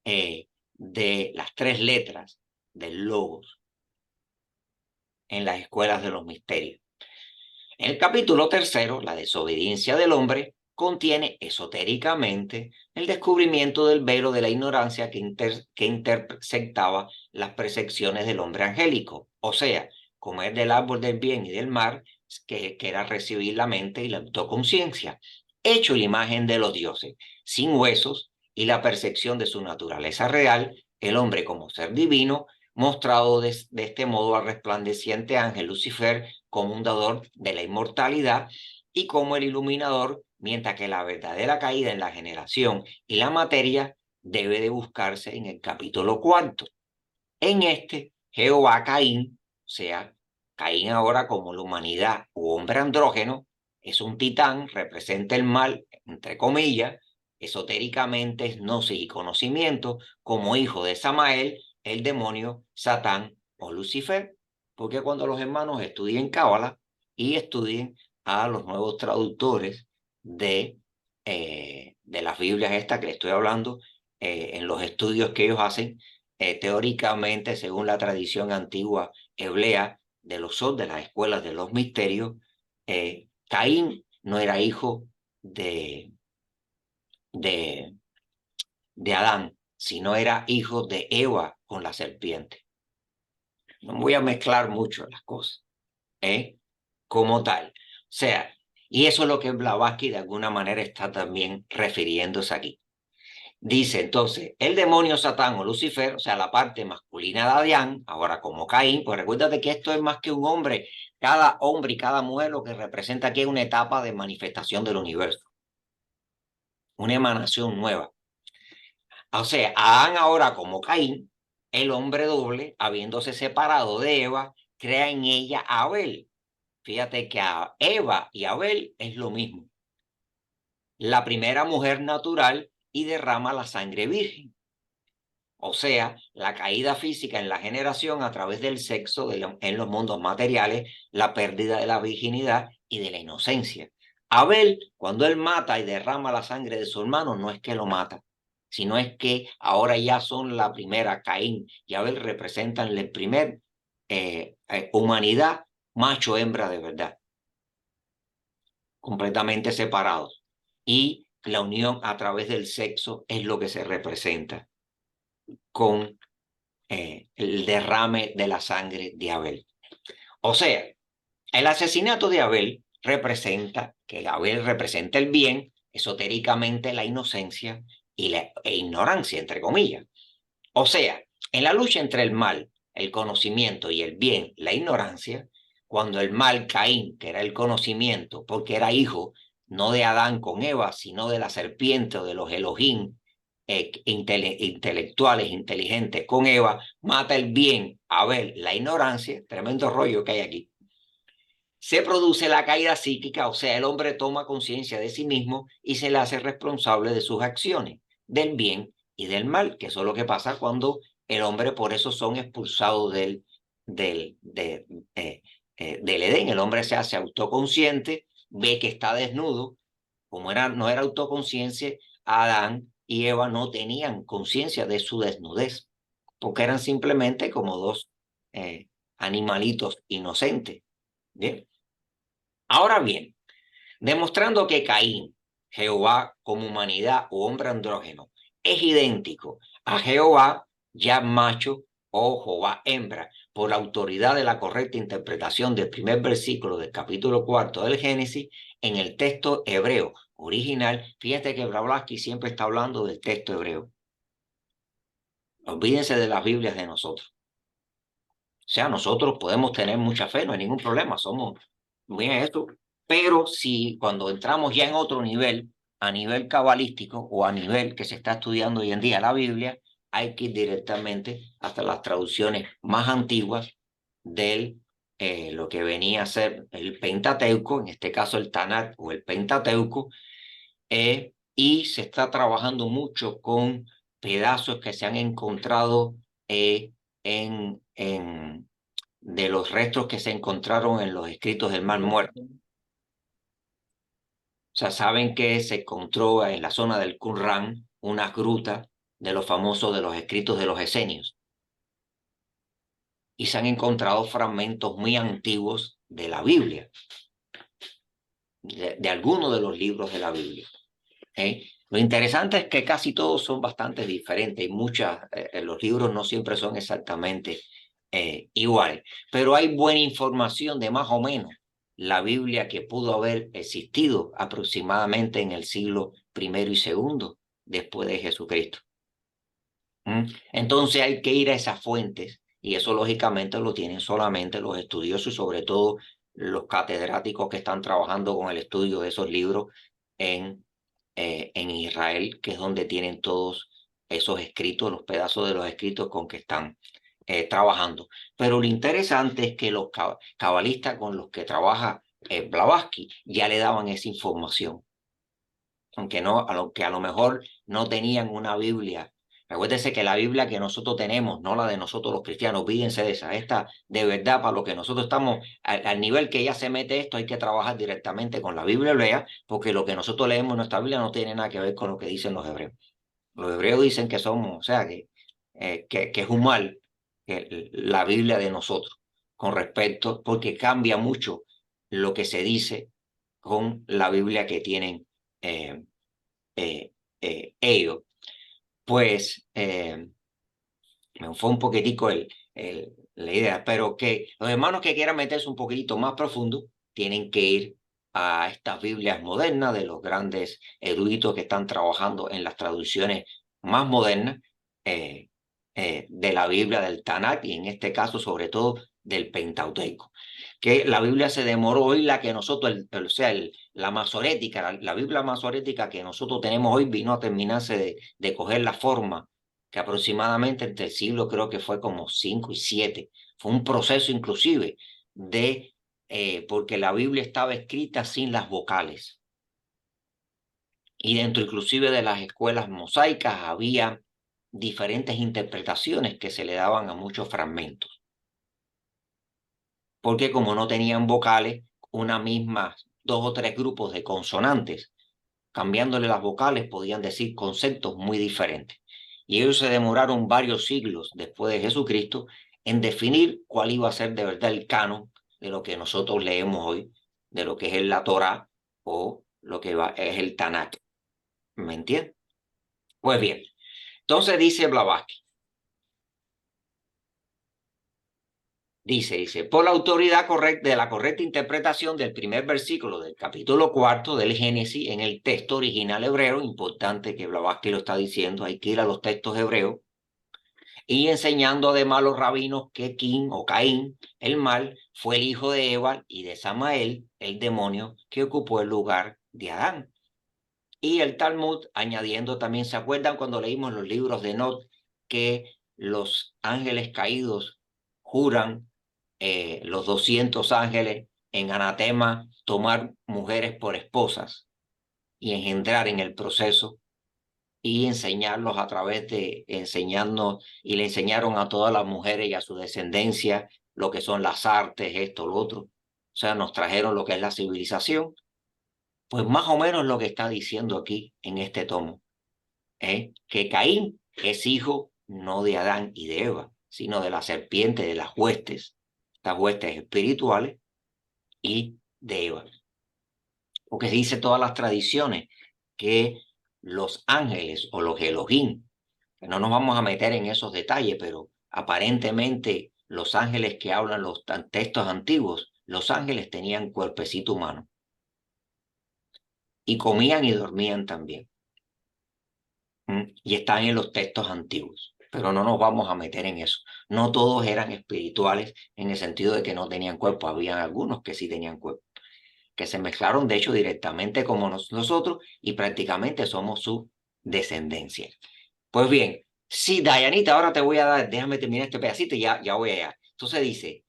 de las tres letras del logos. en las escuelas de los misterios. En el capítulo 3, la desobediencia del hombre, contiene esotéricamente el descubrimiento del velo de la ignorancia que interceptaba las percepciones del hombre angélico, o sea, comer del árbol del bien y del mal, que era recibir la mente y la autoconciencia, hecho la imagen de los dioses, sin huesos y la percepción de su naturaleza real, el hombre como ser divino, mostrado de este modo al resplandeciente ángel Lucifer como un dador de la inmortalidad y como el iluminador, mientras que la verdadera caída en la generación y la materia debe de buscarse en el capítulo 4. En este, Jehová Caín, o sea, Caín ahora como la humanidad u hombre andrógeno, es un titán, representa el mal, entre comillas, esotéricamente es gnosis y conocimiento, como hijo de Samael, el demonio, Satán o Lucifer, porque cuando los hermanos estudien Cábala y estudien a los nuevos traductores de las Biblias estas que les estoy hablando, en los estudios que ellos hacen, teóricamente, según la tradición antigua hebrea de las escuelas de los misterios, Caín no era hijo de, de, de Adán, sino era hijo de Eva con la serpiente. No voy a mezclar mucho las cosas, como tal. O sea, y eso es lo que Blavatsky de alguna manera está también refiriéndose aquí. Dice entonces, el demonio Satán o Lucifer, o sea, la parte masculina de Adán, ahora como Caín, pues recuérdate que esto es más que un hombre. Cada hombre y cada mujer lo que representa aquí es una etapa de manifestación del universo, una emanación nueva. O sea, Adán ahora como Caín, el hombre doble, habiéndose separado de Eva, crea en ella a Abel. Fíjate que a Eva y Abel es lo mismo. La primera mujer natural y derrama la sangre virgen. O sea, la caída física en la generación a través del sexo en los mundos materiales, la pérdida de la virginidad y de la inocencia. Abel, cuando él mata y derrama la sangre de su hermano, no es que lo mata, sino es que ahora ya son la primera, Caín y Abel representan la primer humanidad, macho-hembra de verdad, completamente separados. Y la unión a través del sexo es lo que se representa con el derrame de la sangre de Abel. O sea, el asesinato de Abel representa que Abel representa el bien, esotéricamente la inocencia y la ignorancia, entre comillas. O sea, en la lucha entre el mal, el conocimiento y el bien, la ignorancia, cuando el mal, Caín, que era el conocimiento, porque era hijo no de Adán con Eva, sino de la serpiente o de los Elohim, intelectuales, inteligentes con Eva, mata el bien, Abel, la ignorancia, tremendo rollo que hay aquí. Se produce la caída psíquica, o sea, el hombre toma conciencia de sí mismo y se le hace responsable de sus acciones, del bien y del mal, que eso es lo que pasa cuando el hombre, por eso son expulsados del, de, del Edén. El hombre se hace autoconsciente, ve que está desnudo, como no era autoconciencia, Adán y Eva no tenían conciencia de su desnudez, porque eran simplemente como dos animalitos inocentes. ¿Bien? Ahora bien, demostrando que Caín, Jehová como humanidad o hombre andrógeno, es idéntico a Jehová ya macho o Jehová hembra, por la autoridad de la correcta interpretación del primer versículo del capítulo 4 del Génesis, en el texto hebreo original. Fíjate que Blavatsky siempre está hablando del texto hebreo. Olvídense de las Biblias de nosotros. O sea, nosotros podemos tener mucha fe, no hay ningún problema, somos muy en esto, pero si cuando entramos ya en otro nivel, a nivel cabalístico o a nivel que se está estudiando hoy en día la Biblia, hay que ir directamente hasta las traducciones más antiguas del lo que venía a ser el Pentateuco, en este caso el Tanakh o el Pentateuco, y se está trabajando mucho con pedazos que se han encontrado de los restos que se encontraron en los escritos del Mar Muerto. O sea, saben que se encontró en la zona del Qumran una gruta de los famosos de los escritos de los esenios. y se han encontrado fragmentos muy antiguos de la Biblia, de algunos de los libros de la Biblia. Lo interesante es que casi todos son bastante diferentes y los libros no siempre son exactamente iguales, pero hay buena información de más o menos la Biblia que pudo haber existido aproximadamente en el siglo primero y segundo después de Jesucristo. Entonces hay que ir a esas fuentes y eso lógicamente lo tienen solamente los estudiosos y sobre todo los catedráticos que están trabajando con el estudio de esos libros en Israel, que es donde tienen todos esos escritos, los pedazos de los escritos con que están trabajando. Pero lo interesante es que los cabalistas con los que trabaja Blavatsky ya le daban esa información, aunque a lo mejor no tenían una Biblia. Recuérdese que la Biblia que nosotros tenemos, no la de nosotros los cristianos, olvídense de esa. Esta, de verdad, para lo que nosotros estamos, al nivel que ya se mete esto, hay que trabajar directamente con la Biblia hebrea, porque lo que nosotros leemos en nuestra Biblia no tiene nada que ver con lo que dicen los hebreos. Los hebreos dicen que somos, o sea, que es un mal la Biblia de nosotros, con respecto, porque cambia mucho lo que se dice con la Biblia que tienen eh, ellos. Pues me fue un poquitico la idea, pero que los hermanos que quieran meterse un poquitito más profundo tienen que ir a estas Biblias modernas de los grandes eruditos que están trabajando en las traducciones más modernas de la Biblia del Tanakh y en este caso sobre todo del Pentateuco. Que la Biblia se demoró hoy, la que nosotros, o sea, la masorética, la Biblia masorética que nosotros tenemos hoy vino a terminarse de coger la forma que aproximadamente entre el siglo creo que fue como 5 y 7. Fue un proceso inclusive porque la Biblia estaba escrita sin las vocales. Y dentro inclusive de las escuelas mosaicas había diferentes interpretaciones que se le daban a muchos fragmentos. Porque como no tenían vocales, una misma, dos o tres grupos de consonantes, cambiándole las vocales podían decir conceptos muy diferentes. Y ellos se demoraron varios siglos después de Jesucristo en definir cuál iba a ser de verdad el canon de lo que nosotros leemos hoy, de lo que es la Torá o lo que es el Tanakh. ¿Me entiendes? Pues bien, entonces dice Blavatsky, dice, por la autoridad correcta de la correcta interpretación del primer versículo del capítulo 4 del Génesis en el texto original hebreo, importante que Blavatsky lo está diciendo, hay que ir a los textos hebreos, y enseñando además a los rabinos que Caín, el mal, fue el hijo de Eva y de Samael, el demonio, que ocupó el lugar de Adán. Y el Talmud, añadiendo también, ¿se acuerdan cuando leímos los libros de Not que los ángeles caídos juran, los 200 ángeles, en anatema, tomar mujeres por esposas y engendrar en el proceso y enseñarlos a través de enseñarnos y le enseñaron a todas las mujeres y a su descendencia lo que son las artes, esto, lo otro. O sea, nos trajeron lo que es la civilización. Pues más o menos lo que está diciendo aquí en este tomo, que Caín es hijo no de Adán y de Eva, sino de la serpiente, de las huestes, estas huestes espirituales y de Eva. Porque se dice todas las tradiciones que los ángeles o los Elohim, que no nos vamos a meter en esos detalles, pero aparentemente los ángeles que hablan los textos antiguos, los ángeles tenían cuerpecito humano y comían y dormían también. Y están en los textos antiguos, pero no nos vamos a meter en eso. No todos eran espirituales en el sentido de que no tenían cuerpo, habían algunos que sí tenían cuerpo, que se mezclaron de hecho directamente como nosotros y prácticamente somos su descendencia. Pues bien, sí, Dayanita, ahora te voy a dar, déjame terminar este pedacito y ya voy allá. Entonces dice,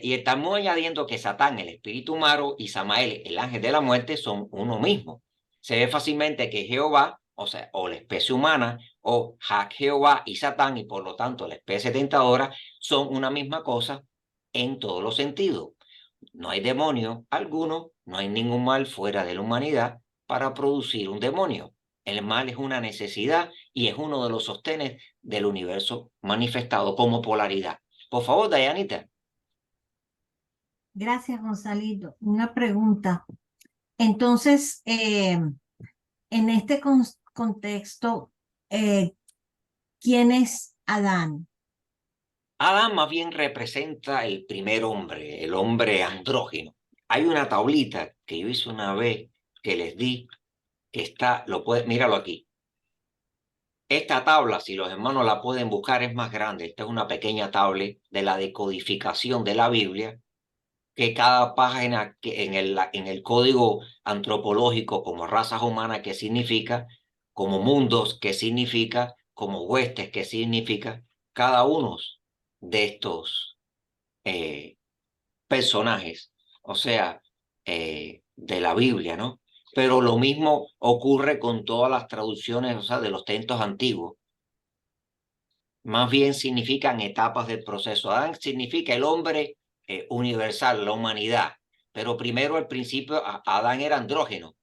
y estamos añadiendo que Satán, el espíritu malo, y Samael, el ángel de la muerte, son uno mismo. Se ve fácilmente que Jehová, o sea, o la especie humana, o Jehová y Satán, y por lo tanto la especie tentadora, son una misma cosa en todos los sentidos. No hay demonio alguno, no hay ningún mal fuera de la humanidad para producir un demonio. El mal es una necesidad y es uno de los sostenes del universo manifestado como polaridad. Por favor, Dayanita. Gracias, Gonzalito. Una pregunta. Entonces, en este contexto, ¿quién es Adán? Adán más bien representa el primer hombre, el hombre andrógino. Hay una tablita que yo hice una vez que les di, que está, míralo aquí. Esta tabla, si los hermanos la pueden buscar, es más grande. Esta es una pequeña tabla de la decodificación de la Biblia, que cada página que en el código antropológico, como razas humanas, ¿qué significa? Como mundos, ¿qué significa? Como huestes, ¿qué significa? Cada uno de estos eh, personajes, o sea, de la Biblia, ¿no? Pero lo mismo ocurre con todas las traducciones, o sea, de los textos antiguos. Más bien significan etapas del proceso. Adán significa el hombre universal, la humanidad. Pero primero, al principio, Adán era andrógeno,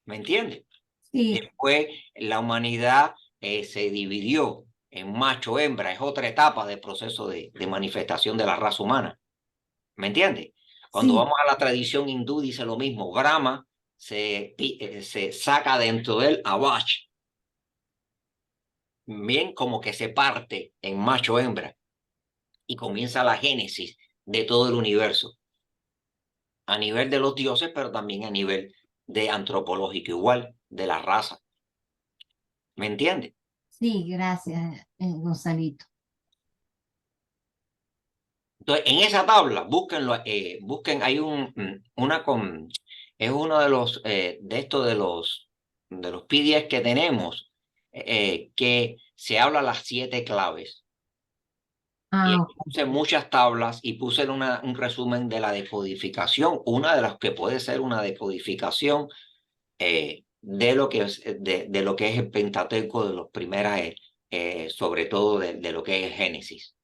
¿me entiendes? Sí, Después, la humanidad se dividió en macho, hembra, es otra etapa del proceso de manifestación de la raza humana. ¿Me entiendes? Cuando sí, vamos a la tradición hindú dice lo mismo. Brahma se saca dentro de él a Vach, bien como que se parte en macho hembra y comienza la génesis de todo el universo a nivel de los dioses, pero también a nivel de antropológico igual, de la raza. ¿Me entiendes? sí, gracias, Gonzalito. Entonces, en esa tabla, búsquenlo, busquen, hay es uno de estos de los PDFs que tenemos, que se habla las 7 claves. Y Ah, aquí ok. puse muchas tablas y puse un resumen de la decodificación, una de las que puede ser una decodificación de lo que es, de lo que es el Pentateuco, de los primeras, sobre todo de lo que es Génesis,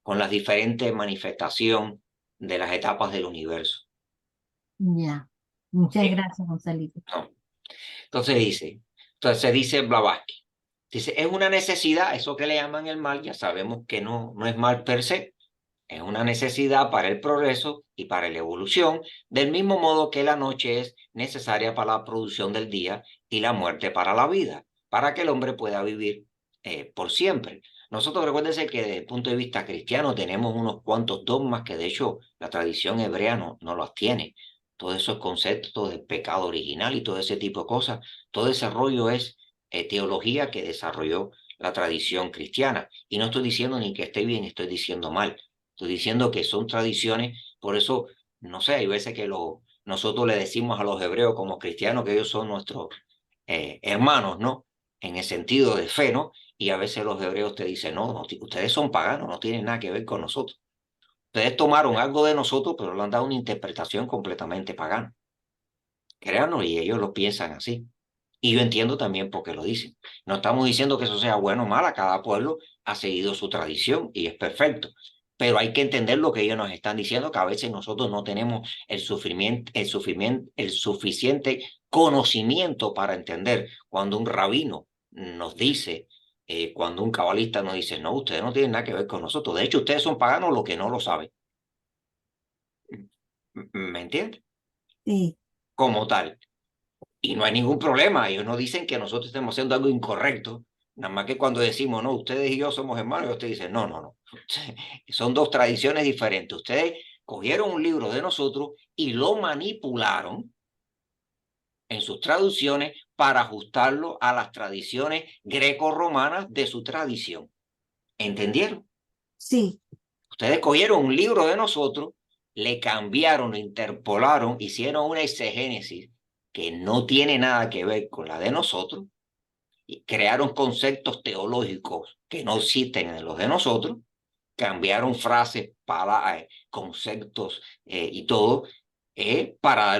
con las diferentes manifestaciones de las etapas del universo. Ya. Muchas ¿Sí? gracias, Gonzalito. ¿No? Entonces dice Blavatsky, dice, es una necesidad, eso que le llaman el mal, ya sabemos que no es mal per se, es una necesidad para el progreso y para la evolución, del mismo modo que la noche es necesaria para la producción del día y la muerte para la vida, para que el hombre pueda vivir por siempre. Nosotros recuérdense que desde el punto de vista cristiano tenemos unos cuantos dogmas que de hecho la tradición hebrea no los tiene. Todos esos conceptos del pecado original y todo ese tipo de cosas, todo ese rollo es teología que desarrolló la tradición cristiana. Y no estoy diciendo ni que esté bien, estoy diciendo mal. Estoy diciendo que son tradiciones, por eso, no sé, hay veces que nosotros le decimos a los hebreos como cristianos que ellos son nuestros hermanos, ¿no? En el sentido de fe, ¿no? Y a veces los hebreos te dicen, no, ustedes son paganos, no tienen nada que ver con nosotros. Ustedes tomaron algo de nosotros, pero le han dado una interpretación completamente pagana. Créanos, y ellos lo piensan así. Y yo entiendo también por qué lo dicen. No estamos diciendo que eso sea bueno o malo, cada pueblo ha seguido su tradición y es perfecto. Pero hay que entender lo que ellos nos están diciendo, que a veces nosotros no tenemos el suficiente conocimiento para entender cuando un rabino nos dice, cuando un cabalista nos dice, no, ustedes no tienen nada que ver con nosotros. De hecho, ustedes son paganos lo que no lo saben. ¿Me entiendes? Sí, Como tal. Y no hay ningún problema. Ellos no dicen que nosotros estemos haciendo algo incorrecto. Nada más que cuando decimos, no, ustedes y yo somos hermanos, ellos te dicen, no. Son dos tradiciones diferentes. Ustedes cogieron un libro de nosotros y lo manipularon en sus traducciones para ajustarlo a las tradiciones greco-romanas de su tradición. ¿Entendieron? sí, Ustedes cogieron un libro de nosotros, le cambiaron, lo interpolaron, hicieron una exegénesis que no tiene nada que ver con la de nosotros y crearon conceptos teológicos que no existen en los de nosotros, cambiaron frases, para conceptos y todo, para,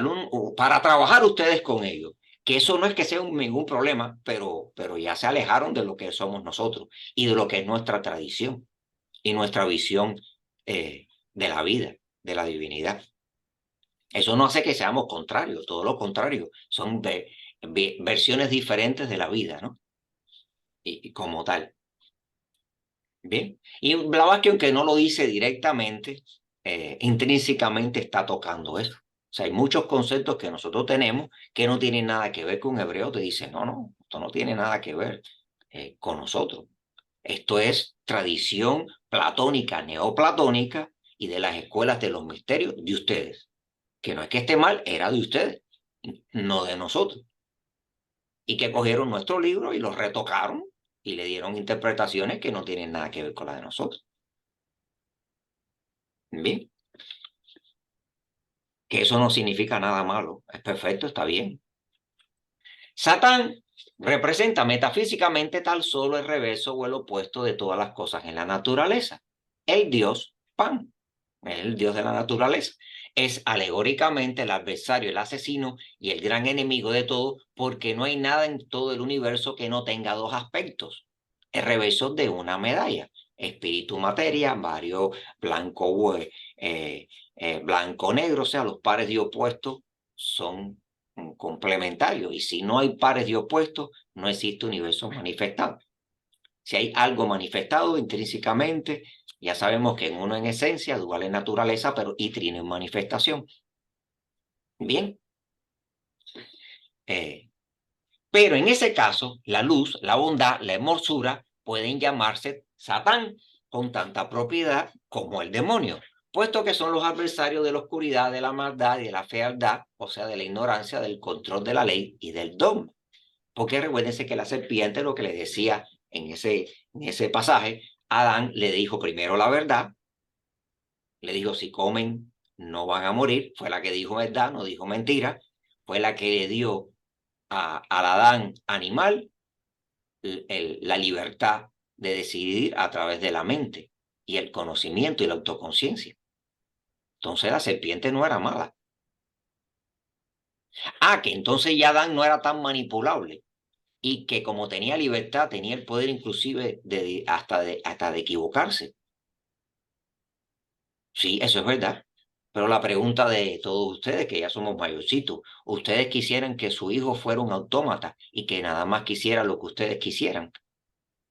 para trabajar ustedes con ellos. Que eso no es que sea ningún problema, pero ya se alejaron de lo que somos nosotros y de lo que es nuestra tradición y nuestra visión de la vida, de la divinidad. Eso no hace que seamos contrarios, todo lo contrario. versiones diferentes de la vida, ¿no? Y como tal. Bien. Y Blavatsky, aunque no lo dice directamente, intrínsecamente está tocando eso. O sea, hay muchos conceptos que nosotros tenemos que no tienen nada que ver con hebreo. Te dice, no, no, esto no tiene nada que ver con nosotros. Esto es tradición platónica, neoplatónica y de las escuelas de los misterios de ustedes. Que no es que esté mal, era de ustedes, no de nosotros. Y que cogieron nuestro libro y lo retocaron y le dieron interpretaciones que no tienen nada que ver con las de nosotros. Bien, que eso no significa nada malo, es perfecto, está bien. Satán representa metafísicamente tal solo el reverso o el opuesto de todas las cosas en la naturaleza. El dios Pan, el dios de la naturaleza, es alegóricamente el adversario, el asesino y el gran enemigo de todo, porque no hay nada en todo el universo que no tenga dos aspectos. El reverso de una medalla, espíritu, materia, varios blanco, blanco, negro, o sea, los pares de opuestos son complementarios. Y si no hay pares de opuestos, no existe universo manifestado. Si hay algo manifestado intrínsecamente, ya sabemos que en uno en esencia, dual en naturaleza, pero y trino en manifestación. Bien. Pero en ese caso, la luz, la bondad, la hermosura pueden llamarse Satán con tanta propiedad como el demonio, puesto que son los adversarios de la oscuridad, de la maldad y de la fealdad, o sea, de la ignorancia, del control de la ley y del dogma. Porque recuérdense que la serpiente lo que le decía en ese pasaje, Adán le dijo primero la verdad, le dijo si comen no van a morir, fue la que dijo verdad, no dijo mentira, fue la que le dio al Adán animal la libertad de decidir a través de la mente y el conocimiento y la autoconciencia. Entonces la serpiente no era mala. Que entonces ya Adán no era tan manipulable y que como tenía libertad, tenía el poder inclusive hasta de equivocarse. Sí, eso es verdad. Pero la pregunta de todos ustedes, que ya somos mayorcitos, ¿ustedes quisieran que su hijo fuera un autómata y que nada más quisiera lo que ustedes quisieran?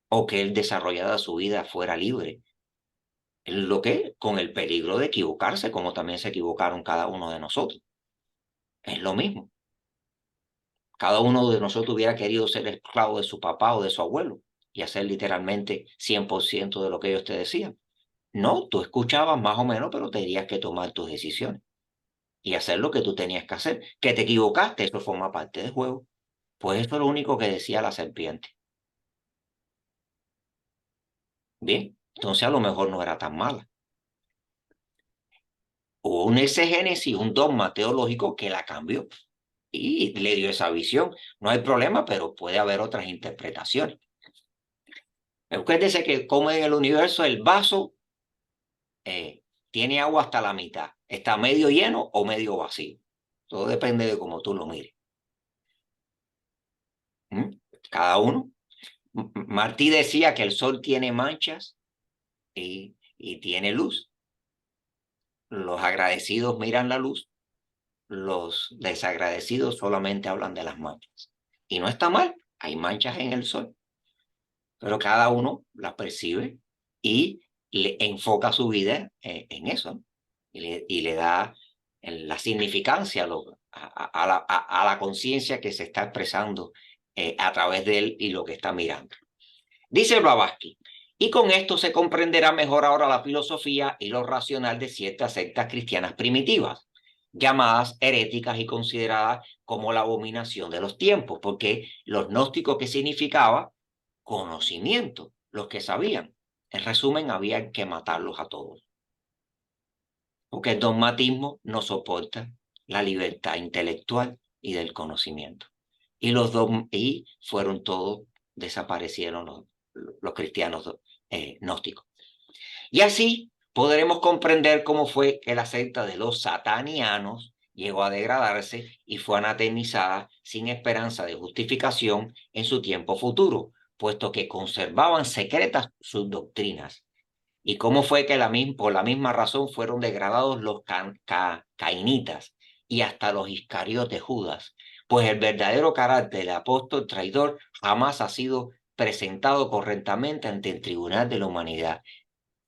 ¿O que él desarrollara su vida fuera libre? Lo que, con el peligro de equivocarse, como también se equivocaron cada uno de nosotros. Es lo mismo. Cada uno de nosotros hubiera querido ser esclavo de su papá o de su abuelo y hacer literalmente 100% de lo que ellos te decían. No, tú escuchabas más o menos, pero tenías que tomar tus decisiones y hacer lo que tú tenías que hacer. Que te equivocaste, eso forma parte del juego. Pues eso es lo único que decía la serpiente. Bien, entonces a lo mejor no era tan mala. Hubo un exegénesis, un dogma teológico que la cambió y le dio esa visión. No hay problema, pero puede haber otras interpretaciones. Acuérdense que como en el universo el vaso tiene agua hasta la mitad, está medio lleno o medio vacío. Todo depende de cómo tú lo mires. ¿Mm? Cada uno. Martí decía que el sol tiene manchas y tiene luz. Los agradecidos miran la luz, los desagradecidos solamente hablan de las manchas. Y no está mal, hay manchas en el sol, pero cada uno las percibe y le enfoca su vida en eso, ¿no? Y le da la significancia a la conciencia que se está expresando a través de él y lo que está mirando. Dice Blavatsky, y con esto se comprenderá mejor ahora la filosofía y lo racional de ciertas sectas cristianas primitivas, llamadas heréticas y consideradas como la abominación de los tiempos, porque los gnósticos, ¿qué significaba? Conocimiento, los que sabían. En resumen, había que matarlos a todos, porque el dogmatismo no soporta la libertad intelectual y del conocimiento. Y fueron todos, desaparecieron los cristianos gnósticos. Y así podremos comprender cómo fue que la secta de los satanianos llegó a degradarse y fue anatemizada sin esperanza de justificación en su tiempo futuro, puesto que conservaban secretas sus doctrinas. Y cómo fue que por la misma razón fueron degradados los cainitas y hasta los iscariotes Judas, pues el verdadero carácter del apóstol traidor jamás ha sido presentado correctamente ante el tribunal de la humanidad.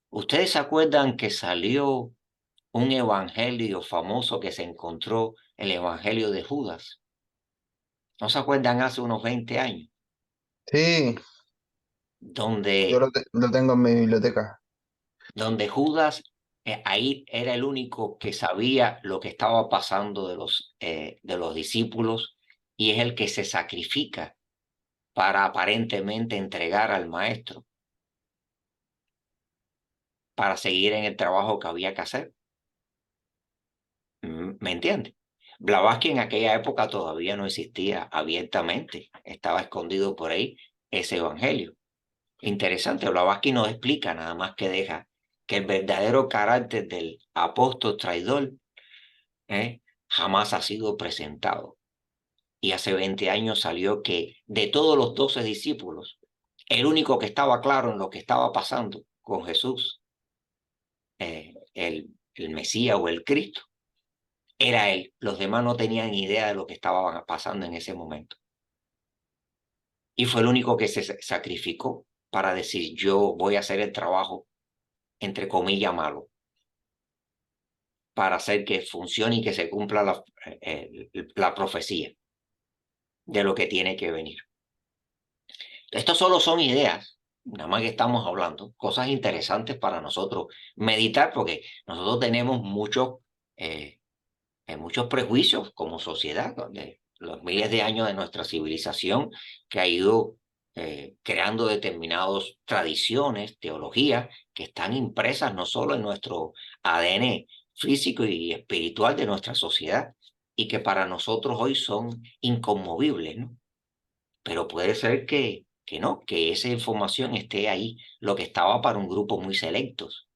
¿Ustedes se acuerdan que salió un evangelio famoso que se encontró, el evangelio de Judas? ¿No se acuerdan hace unos 20 años? Sí, yo Donde, lo tengo en mi biblioteca. donde Judas ahí era el único que sabía lo que estaba pasando de los discípulos y es el que se sacrifica para aparentemente entregar al maestro, para seguir en el trabajo que había que hacer. ¿Me entiende? Blavatsky en aquella época todavía no existía abiertamente, estaba escondido por ahí ese evangelio. Interesante, Blavatsky no explica, nada más que deja que el verdadero carácter del apóstol traidor jamás ha sido presentado. Y hace 20 años salió que de todos los 12 discípulos, el único que estaba claro en lo que estaba pasando con Jesús, el Mesías o el Cristo, era él. Los demás no tenían idea de lo que estaba pasando en ese momento. Y fue el único que se sacrificó para decir, yo voy a hacer el trabajo, entre comillas, malo, para hacer que funcione y que se cumpla la profecía de lo que tiene que venir. Estos solo son ideas, nada más que estamos hablando, cosas interesantes para nosotros meditar, porque nosotros tenemos eh, muchos prejuicios como sociedad, donde los miles de años de nuestra civilización que ha ido creando determinadas tradiciones, teologías, que están impresas no solo en nuestro ADN físico y espiritual de nuestra sociedad, y que para nosotros hoy son inconmovibles, ¿no? Pero puede ser que no, que esa información esté ahí, lo que estaba para un grupo muy selectos.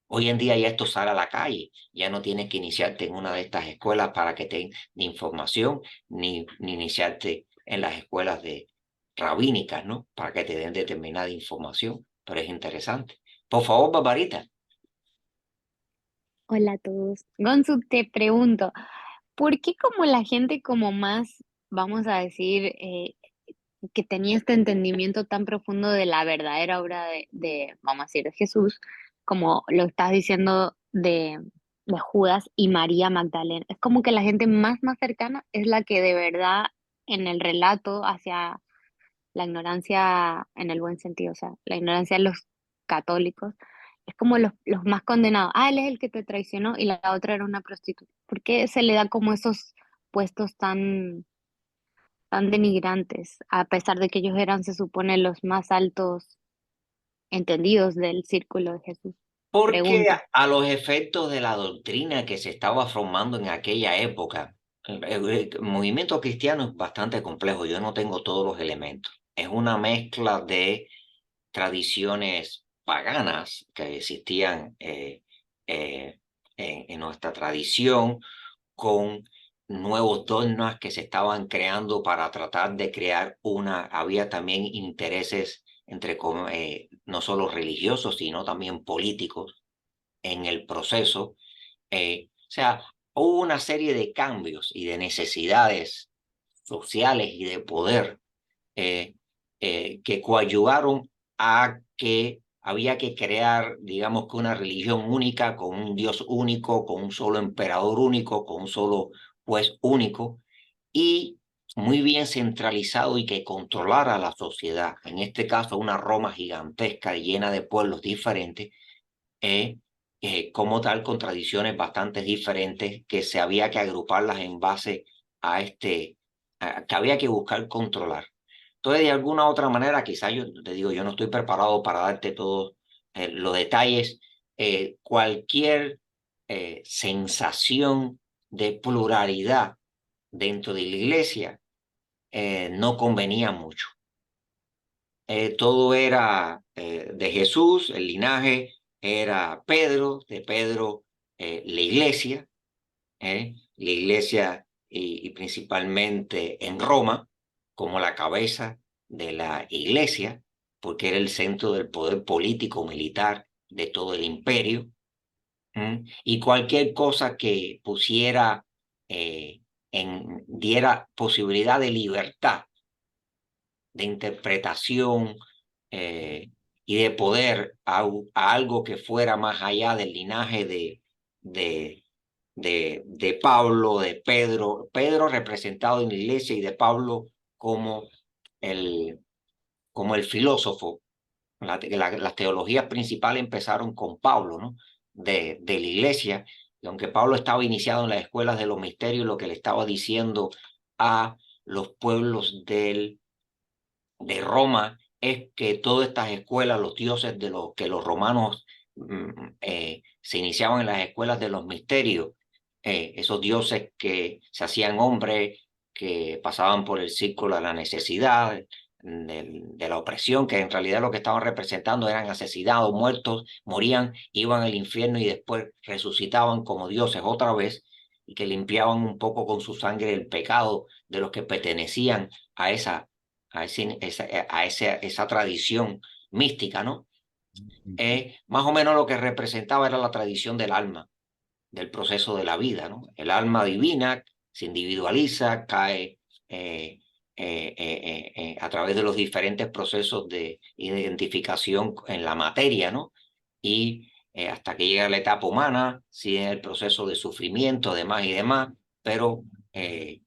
Hoy en día ya esto sale a la calle, ya no tienes que iniciarte en una de estas escuelas para que te den de información, ni iniciarte en las escuelas de rabínicas, ¿no? Para que te den determinada información, pero es interesante. Por favor, Barbarita. Hola a todos. Gonzu, te pregunto, ¿por qué como la gente como más, vamos a decir, que tenía este entendimiento tan profundo de la verdadera obra vamos a decir, de Jesús, como lo estás diciendo de Judas y María Magdalena? Es como que la gente más cercana es la que de verdad en el relato hacia la ignorancia en el buen sentido, o sea, la ignorancia de los católicos, es como los más condenados. Ah, él es el que te traicionó y la otra era una prostituta. ¿Por qué se le da como esos puestos tan denigrantes, a pesar de que ellos eran, se supone, los más altos entendidos del círculo de Jesús? Porque Pregunto. a los efectos de la doctrina que se estaba formando en aquella época, el movimiento cristiano es bastante complejo, yo no tengo todos los elementos. Es una mezcla de tradiciones paganas que existían en nuestra tradición con nuevos dogmas que se estaban creando para tratar de crear había también intereses no solo religiosos, sino también políticos en el proceso. O sea, hubo una serie de cambios y de necesidades sociales y de poder eh, que coadyuvaron a que había que crear, digamos que una religión única, con un Dios único, con un solo emperador único, con un solo juez único, y muy bien centralizado y que controlara a la sociedad. En este caso, una Roma gigantesca llena de pueblos diferentes, eh, como tal, con tradiciones bastante diferentes, que se había que agruparlas en base que había que buscar controlar. Entonces, de alguna otra manera, quizás yo te digo, yo no estoy preparado para darte todos los detalles. Cualquier sensación de pluralidad dentro de la iglesia no convenía mucho. Todo era de Jesús, el linaje era Pedro, de Pedro la iglesia y principalmente en Roma, como la cabeza de la iglesia, porque era el centro del poder político, militar de todo el imperio. Y cualquier cosa que pusiera diera posibilidad de libertad, de interpretación y de poder a algo que fuera más allá del linaje de Pablo, de Pedro, Pedro representado en la iglesia y de Pablo como como el filósofo. Las teologías principales empezaron con Pablo, ¿no? De la iglesia, y aunque Pablo estaba iniciado en las escuelas de los misterios, lo que le estaba diciendo a los pueblos de Roma es que todas estas escuelas, los dioses de los que los romanos se iniciaban en las escuelas de los misterios, esos dioses que se hacían hombres, que pasaban por el círculo de la necesidad, de la opresión, que en realidad lo que estaban representando eran asesinados, muertos, morían, iban al infierno y después resucitaban como dioses otra vez, y que limpiaban un poco con su sangre el pecado de los que pertenecían a esa tradición mística, ¿no? Más o menos lo que representaba era la tradición del alma, del proceso de la vida, ¿no? El alma divina se individualiza, cae a través de los diferentes procesos de identificación en la materia, ¿no? Y hasta que llega a la etapa humana, sigue el proceso de sufrimiento, demás y demás, pero en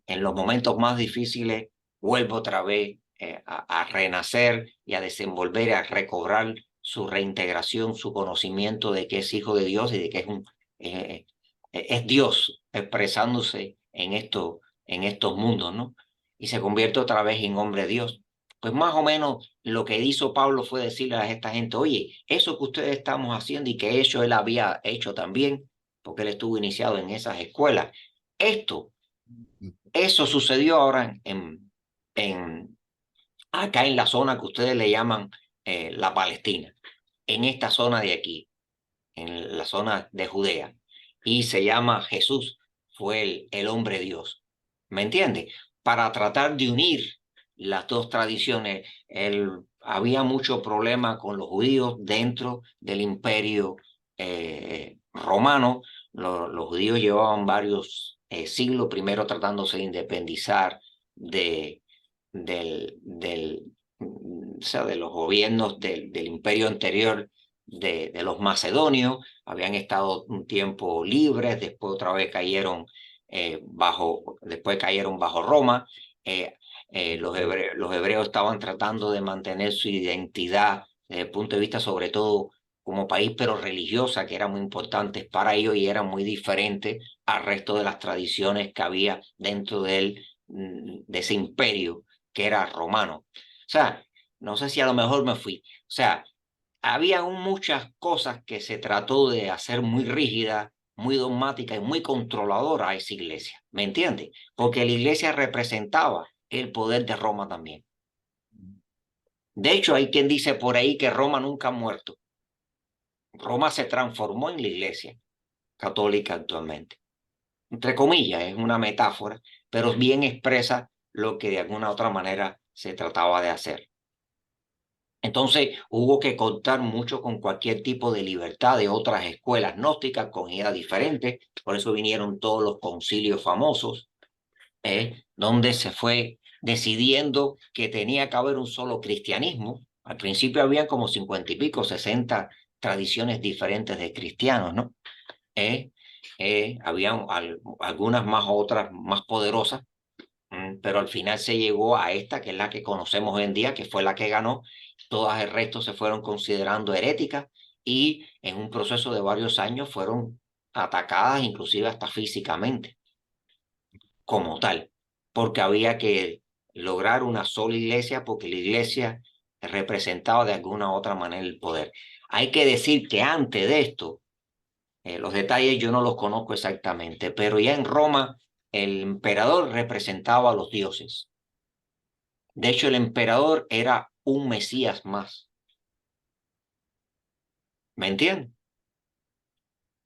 los momentos más difíciles vuelve otra vez a renacer y a desenvolver, a recobrar su reintegración, su conocimiento de que es hijo de Dios y de que es Dios expresándose en estos mundos, ¿no? Y se convierte otra vez en hombre Dios. Pues más o menos lo que hizo Pablo fue decirle a esta gente, oye, eso que ustedes estamos haciendo y que él había hecho también, porque él estuvo iniciado en esas escuelas, eso sucedió ahora acá en la zona que ustedes le llaman la Palestina, en esta zona de aquí, en la zona de Judea, y se llama Jesús, fue el hombre Dios. ¿Me entiende? Para tratar de unir las dos tradiciones, había mucho problema con los judíos dentro del imperio romano. Los judíos llevaban varios siglos, primero tratándose de independizar de, o sea, de los gobiernos del imperio anterior de los macedonios. Habían estado un tiempo libres, después otra vez cayeron después cayeron bajo Roma. Los hebreos estaban tratando de mantener su identidad desde el punto de vista sobre todo como país, pero religiosa, que era muy importante para ellos y era muy diferente al resto de las tradiciones que había dentro de ese imperio que era romano. O sea, no sé si a lo mejor me fui. O sea, había muchas cosas que se trató de hacer muy rígida, muy dogmática y muy controladora a esa iglesia. ¿Me entiendes? Porque la iglesia representaba el poder de Roma también. De hecho, hay quien dice por ahí que Roma nunca ha muerto. Roma se transformó en la iglesia católica actualmente. Entre comillas, es una metáfora, pero bien expresa lo que de alguna otra manera se trataba de hacer. Entonces hubo que contar mucho con cualquier tipo de libertad de otras escuelas gnósticas con ideas diferentes. Por eso vinieron todos los concilios famosos, donde se fue decidiendo que tenía que haber un solo cristianismo. Al principio había como 50 y pico, 60 tradiciones diferentes de cristianos, ¿no? Habían algunas más, otras más poderosas, pero al final se llegó a esta, que es la que conocemos hoy en día, que fue la que ganó. Todas el resto se fueron considerando heréticas y en un proceso de varios años fueron atacadas inclusive hasta físicamente, como tal, porque había que lograr una sola iglesia, porque la iglesia representaba de alguna u otra manera el poder. Hay que decir que antes de esto, los detalles yo no los conozco exactamente, pero ya en Roma el emperador representaba a los dioses. De hecho, el emperador era un Mesías más. ¿Me entienden?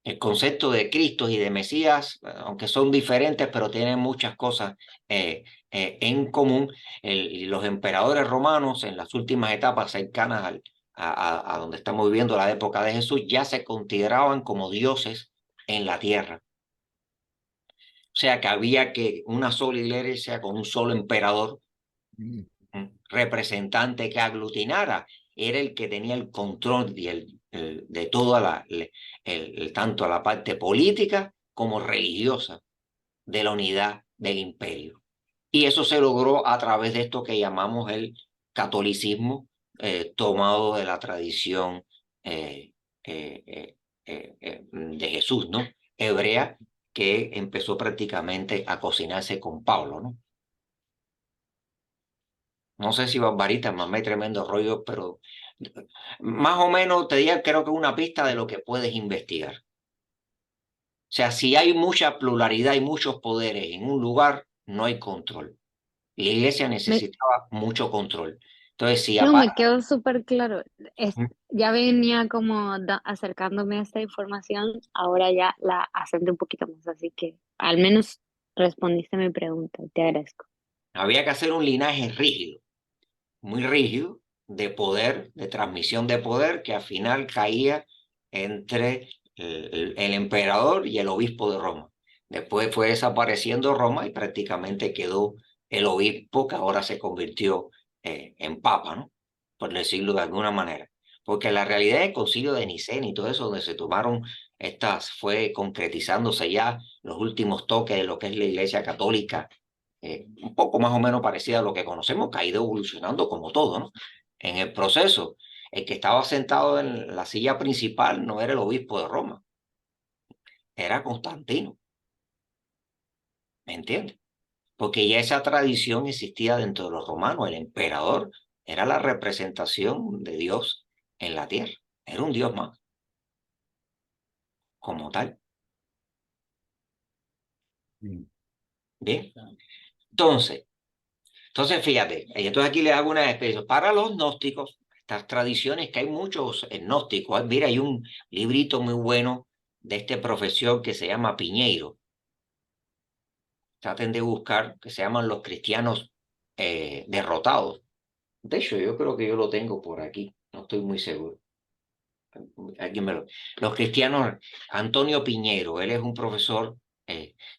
El concepto de Cristo y de Mesías, aunque son diferentes, pero tienen muchas cosas en común. Los emperadores romanos en las últimas etapas cercanas a donde estamos viviendo la época de Jesús ya se consideraban como dioses en la tierra. O sea que había que una sola iglesia con un solo emperador, un representante que aglutinara, era el que tenía el control de toda tanto la parte política como religiosa de la unidad del imperio. Y eso se logró a través de esto que llamamos el catolicismo, tomado de la tradición eh, de Jesús, ¿no? Hebrea, que empezó prácticamente a cocinarse con Pablo, ¿no? No sé si Barbarita me tremendo rollo, pero más o menos te diría, creo que una pista de lo que puedes investigar. O sea, si hay mucha pluralidad y muchos poderes en un lugar, no hay control. La iglesia Me, necesitaba mucho control. Entonces, si no, aparte, me quedó súper claro. Ya venía como acercándome a esta información, ahora ya la acenté un poquito más, así que al menos respondiste mi pregunta, te agradezco. había que hacer un linaje rígido, muy rígido, de poder, de transmisión de poder, que al final caía entre el emperador y el obispo de Roma. Después fue desapareciendo Roma y prácticamente quedó el obispo que ahora se convirtió en papa, ¿no? Por decirlo de alguna manera. Porque la realidad del concilio de Nicea y todo eso, donde se tomaron fue concretizándose ya los últimos toques de lo que es la iglesia católica, un poco más o menos parecida a lo que conocemos, que ha ido evolucionando como todo, ¿no? En el proceso, el que estaba sentado en la silla principal no era el obispo de Roma, era Constantino, ¿me entiendes? Porque ya esa tradición existía dentro de los romanos, el emperador era la representación de Dios en la tierra, era un Dios más, como tal. Bien, entonces, fíjate, entonces aquí le hago una especie. Para los gnósticos, estas tradiciones que hay muchos gnósticos, mira, hay un librito muy bueno de este profesor que se llama Piñeiro. Traten de buscar, que se llaman Los cristianos derrotados. De hecho, yo creo que yo lo tengo por aquí, no estoy muy seguro. Alguien Los cristianos, Antonio Piñeiro, él es un profesor.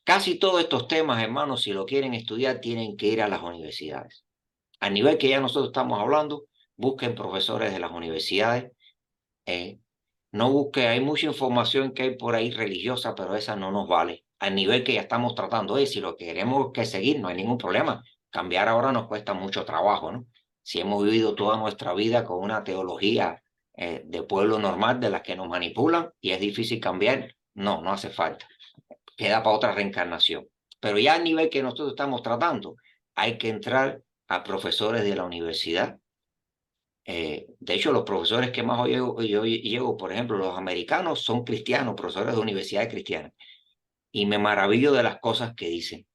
Casi todos estos temas, hermanos, si lo quieren estudiar, tienen que ir a las universidades. Al nivel que ya nosotros estamos hablando, busquen profesores de las universidades. No busquen, hay mucha información que hay por ahí religiosa, pero esa no nos vale. Al nivel que ya estamos tratando, si lo queremos que seguir, no hay ningún problema. Cambiar ahora nos cuesta mucho trabajo, ¿no? Si hemos vivido toda nuestra vida con una teología de pueblo normal de las que nos manipulan y es difícil cambiar, no hace falta. Queda para otra reencarnación. Pero ya al nivel que nosotros estamos tratando, hay que entrar a profesores de la universidad. De hecho, los profesores que más yo llevo, por ejemplo, los americanos son cristianos, profesores de universidades cristianas, y me maravillo de las cosas que dicen,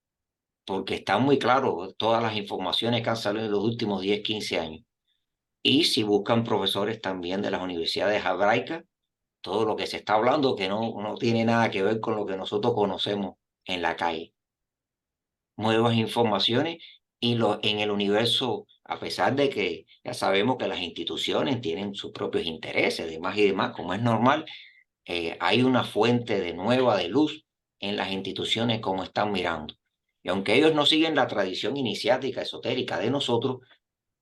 porque están muy claros todas las informaciones que han salido en los últimos 10, 15 años. Y si buscan profesores también de las universidades hebraicas, todo lo que se está hablando que no tiene nada que ver con lo que nosotros conocemos en la calle. Nuevas informaciones en el universo, a pesar de que ya sabemos que las instituciones tienen sus propios intereses, demás y demás, como es normal, hay una fuente de nueva de luz en las instituciones como están mirando. Y aunque ellos no siguen la tradición iniciática, esotérica de nosotros,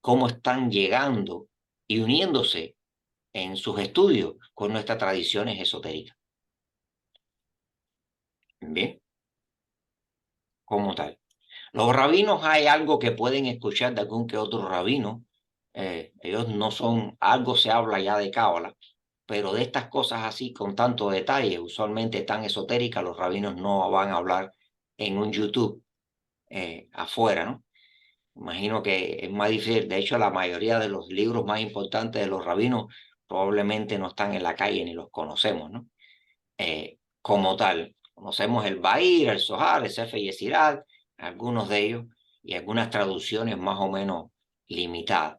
cómo están llegando y uniéndose en sus estudios con nuestras tradiciones esotéricas. Bien, como tal. Los rabinos hay algo que pueden escuchar de algún que otro rabino. Ellos no son, algo se habla ya de cábala, pero de estas cosas así con tanto detalle, usualmente tan esotéricas, los rabinos no van a hablar en un YouTube afuera, ¿no? Imagino que es más difícil. De hecho, la mayoría de los libros más importantes de los rabinos probablemente no están en la calle ni los conocemos, ¿no? Como tal. Conocemos el Bahir, el Zohar, el Sefer Yesirat, algunos de ellos, y algunas traducciones más o menos limitadas.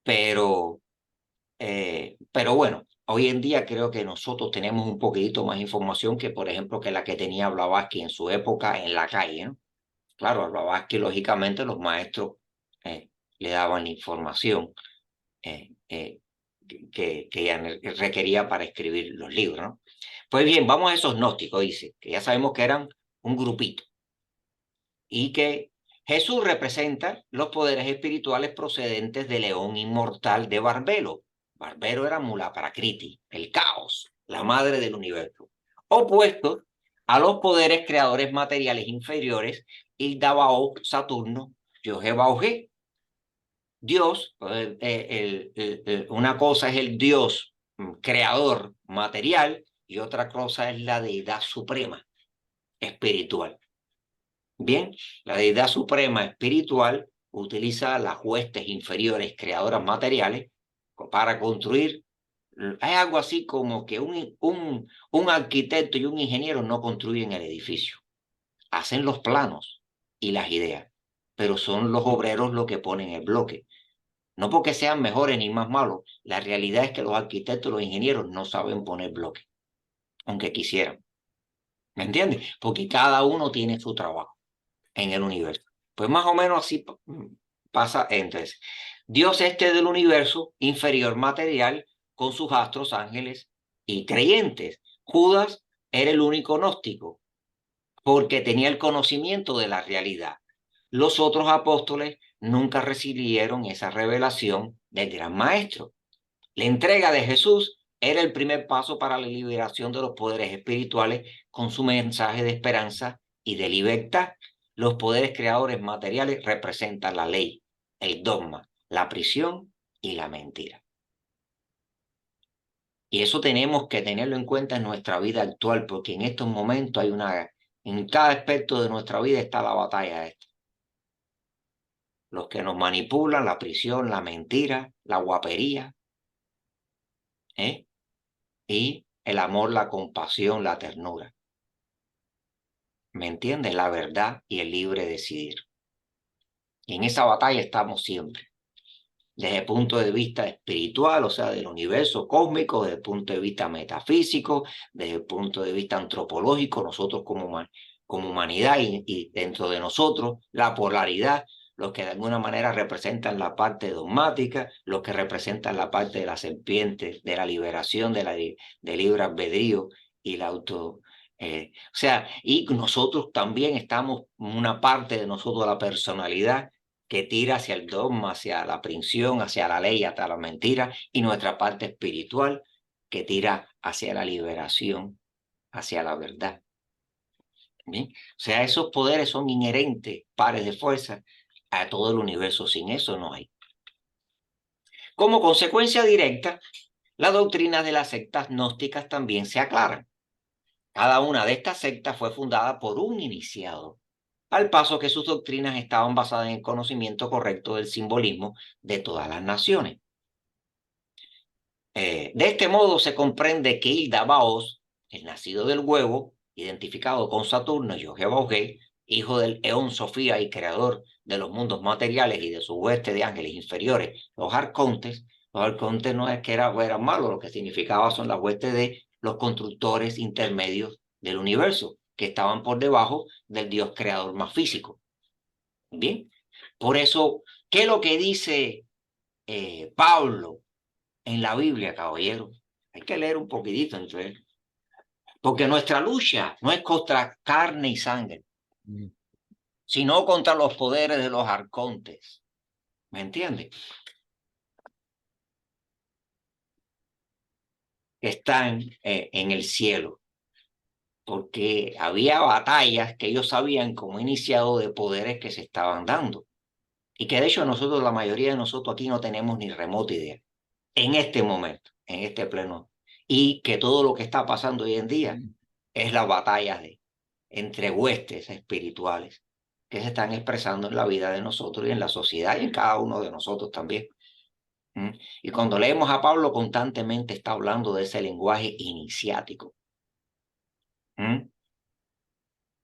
Pero bueno, hoy en día creo que nosotros tenemos un poquitito más información que, por ejemplo, que la que tenía Blavatsky en su época en la calle, ¿no? Claro, a Blavatsky, lógicamente, los maestros eh, le daban la información eh, eh, que ella requería para escribir los libros, ¿no? Pues bien, vamos a esos gnósticos, dice, que ya sabemos que eran un grupito. y que Jesús representa los poderes espirituales procedentes del león inmortal de Barbelo. Barbelo era Mula Prakriti, el caos, la madre del universo, opuesto a los poderes creadores materiales inferiores, Ildabaoth, Saturno, Yoje-Baoje. Dios, una cosa es el Dios creador material y otra cosa es la deidad suprema espiritual. Bien, la deidad suprema espiritual utiliza las huestes inferiores creadoras materiales para construir. Hay algo así como que un arquitecto y un ingeniero no construyen el edificio, hacen los planos y las ideas, pero son los obreros los que ponen el bloque. No porque sean mejores ni más malos, la realidad es que los arquitectos y los ingenieros no saben poner bloque, aunque quisieran. ¿Me entiendes? Porque cada uno tiene su trabajo en el universo. Pues más o menos así pasa entonces. Dios del universo inferior material con sus astros, ángeles y creyentes. Judas era el único gnóstico porque tenía el conocimiento de la realidad. Los otros apóstoles nunca recibieron esa revelación del gran maestro. La entrega de Jesús era el primer paso para la liberación de los poderes espirituales con su mensaje de esperanza y de libertad. Los poderes creadores materiales representan la ley, el dogma, la prisión y la mentira. Y eso tenemos que tenerlo en cuenta en nuestra vida actual, porque en estos momentos en cada aspecto de nuestra vida está la batalla esta. Los que nos manipulan, la prisión, la mentira, la guapería, y el amor, la compasión, la ternura. ¿Me entiendes? La verdad y el libre decidir. Y en esa batalla estamos siempre. Desde el punto de vista espiritual, o sea, del universo cósmico, desde el punto de vista metafísico, desde el punto de vista antropológico, nosotros como humanidad y dentro de nosotros, la polaridad, los que de alguna manera representan la parte dogmática, los que representan la parte de la serpiente, de la liberación, del libre albedrío y la o sea, y nosotros también estamos, una parte de nosotros, la personalidad, que tira hacia el dogma, hacia la prisión, hacia la ley, hasta la mentira, y nuestra parte espiritual que tira hacia la liberación, hacia la verdad. ¿Bien? O sea, esos poderes son inherentes, pares de fuerza, a todo el universo. Sin eso no hay. Como consecuencia directa, las doctrinas de las sectas gnósticas también se aclaran. Cada una de estas sectas fue fundada por un iniciado, al paso que sus doctrinas estaban basadas en el conocimiento correcto del simbolismo de todas las naciones. De este modo se comprende que Ildabaoth, el nacido del huevo, identificado con Saturno, Yoje-Baoje, hijo del Eón Sofía y creador de los mundos materiales y de su hueste de ángeles inferiores, los arcontes no es que eran malos, lo que significaba son las huestes de los constructores intermedios del universo, que estaban por debajo del Dios creador más físico. Bien, por eso, ¿qué es lo que dice Pablo en la Biblia, caballero? Hay que leer un poquitito entre él. Porque nuestra lucha no es contra carne y sangre, sino contra los poderes de los arcontes. ¿Me entiendes? Que están en el cielo. Porque había batallas que ellos sabían como iniciado de poderes que se estaban dando. Y que de hecho nosotros, la mayoría de nosotros aquí no tenemos ni remota idea. En este momento, en este pleno. Y que todo lo que está pasando hoy en día es la batalla entre huestes espirituales que se están expresando en la vida de nosotros y en la sociedad y en cada uno de nosotros también. Y cuando leemos a Pablo, constantemente está hablando de ese lenguaje iniciático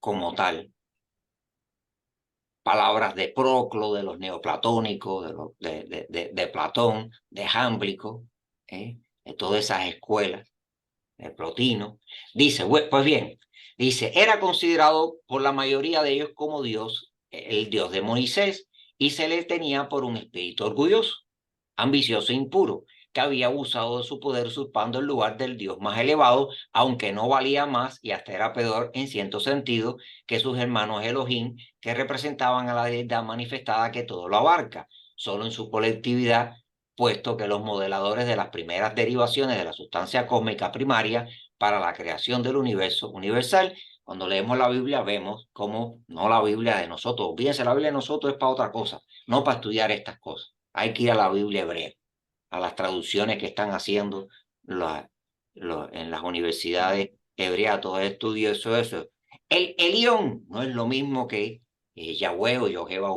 como tal. Palabras de Proclo, de los neoplatónicos, de Platón, de Jámblico, de todas esas escuelas, de Plotino. Dice, pues bien, dice, era considerado por la mayoría de ellos como Dios, el Dios de Moisés, y se le tenía por un espíritu orgulloso, ambicioso e impuro, que había abusado de su poder usurpando el lugar del Dios más elevado, aunque no valía más y hasta era peor en cierto sentido que sus hermanos Elohim, que representaban a la deidad manifestada que todo lo abarca, solo en su colectividad, puesto que los modeladores de las primeras derivaciones de la sustancia cósmica primaria para la creación del universo universal. Cuando leemos la Biblia vemos cómo no la Biblia de nosotros, fíjense, la Biblia de nosotros es para otra cosa, no para estudiar estas cosas. Hay que ir a la Biblia hebrea, a las traducciones que están haciendo en las universidades hebreas, todo el estudio, eso. El Elión no es lo mismo que Yahweh o Jehová.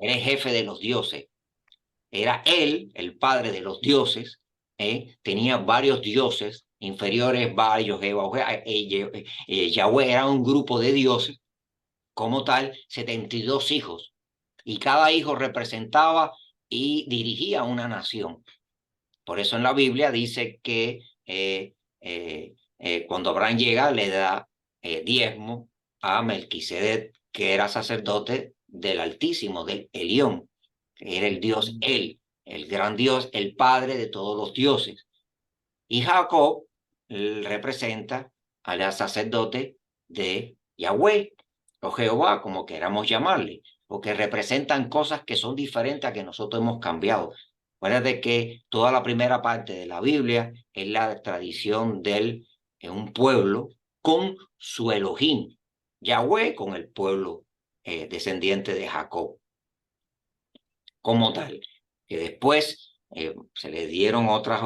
Era el jefe de los dioses. Era él, el padre de los dioses, tenía varios dioses inferiores, varios, Yahweh era un grupo de dioses, como tal, 72 hijos, y cada hijo representaba y dirigía una nación. Por eso en la Biblia dice que cuando Abraham llega le da diezmo a Melquisedec, que era sacerdote del Altísimo, del Elión, que era el Dios él, el gran Dios, el padre de todos los dioses. Y Jacob representa al sacerdote de Yahweh o Jehová, como queramos llamarle, porque representan cosas que son diferentes a que nosotros hemos cambiado. Acuérdate que toda la primera parte de la Biblia es la tradición de un pueblo con su Elohim, Yahweh con el pueblo descendiente de Jacob, como tal, que después se le dieron otras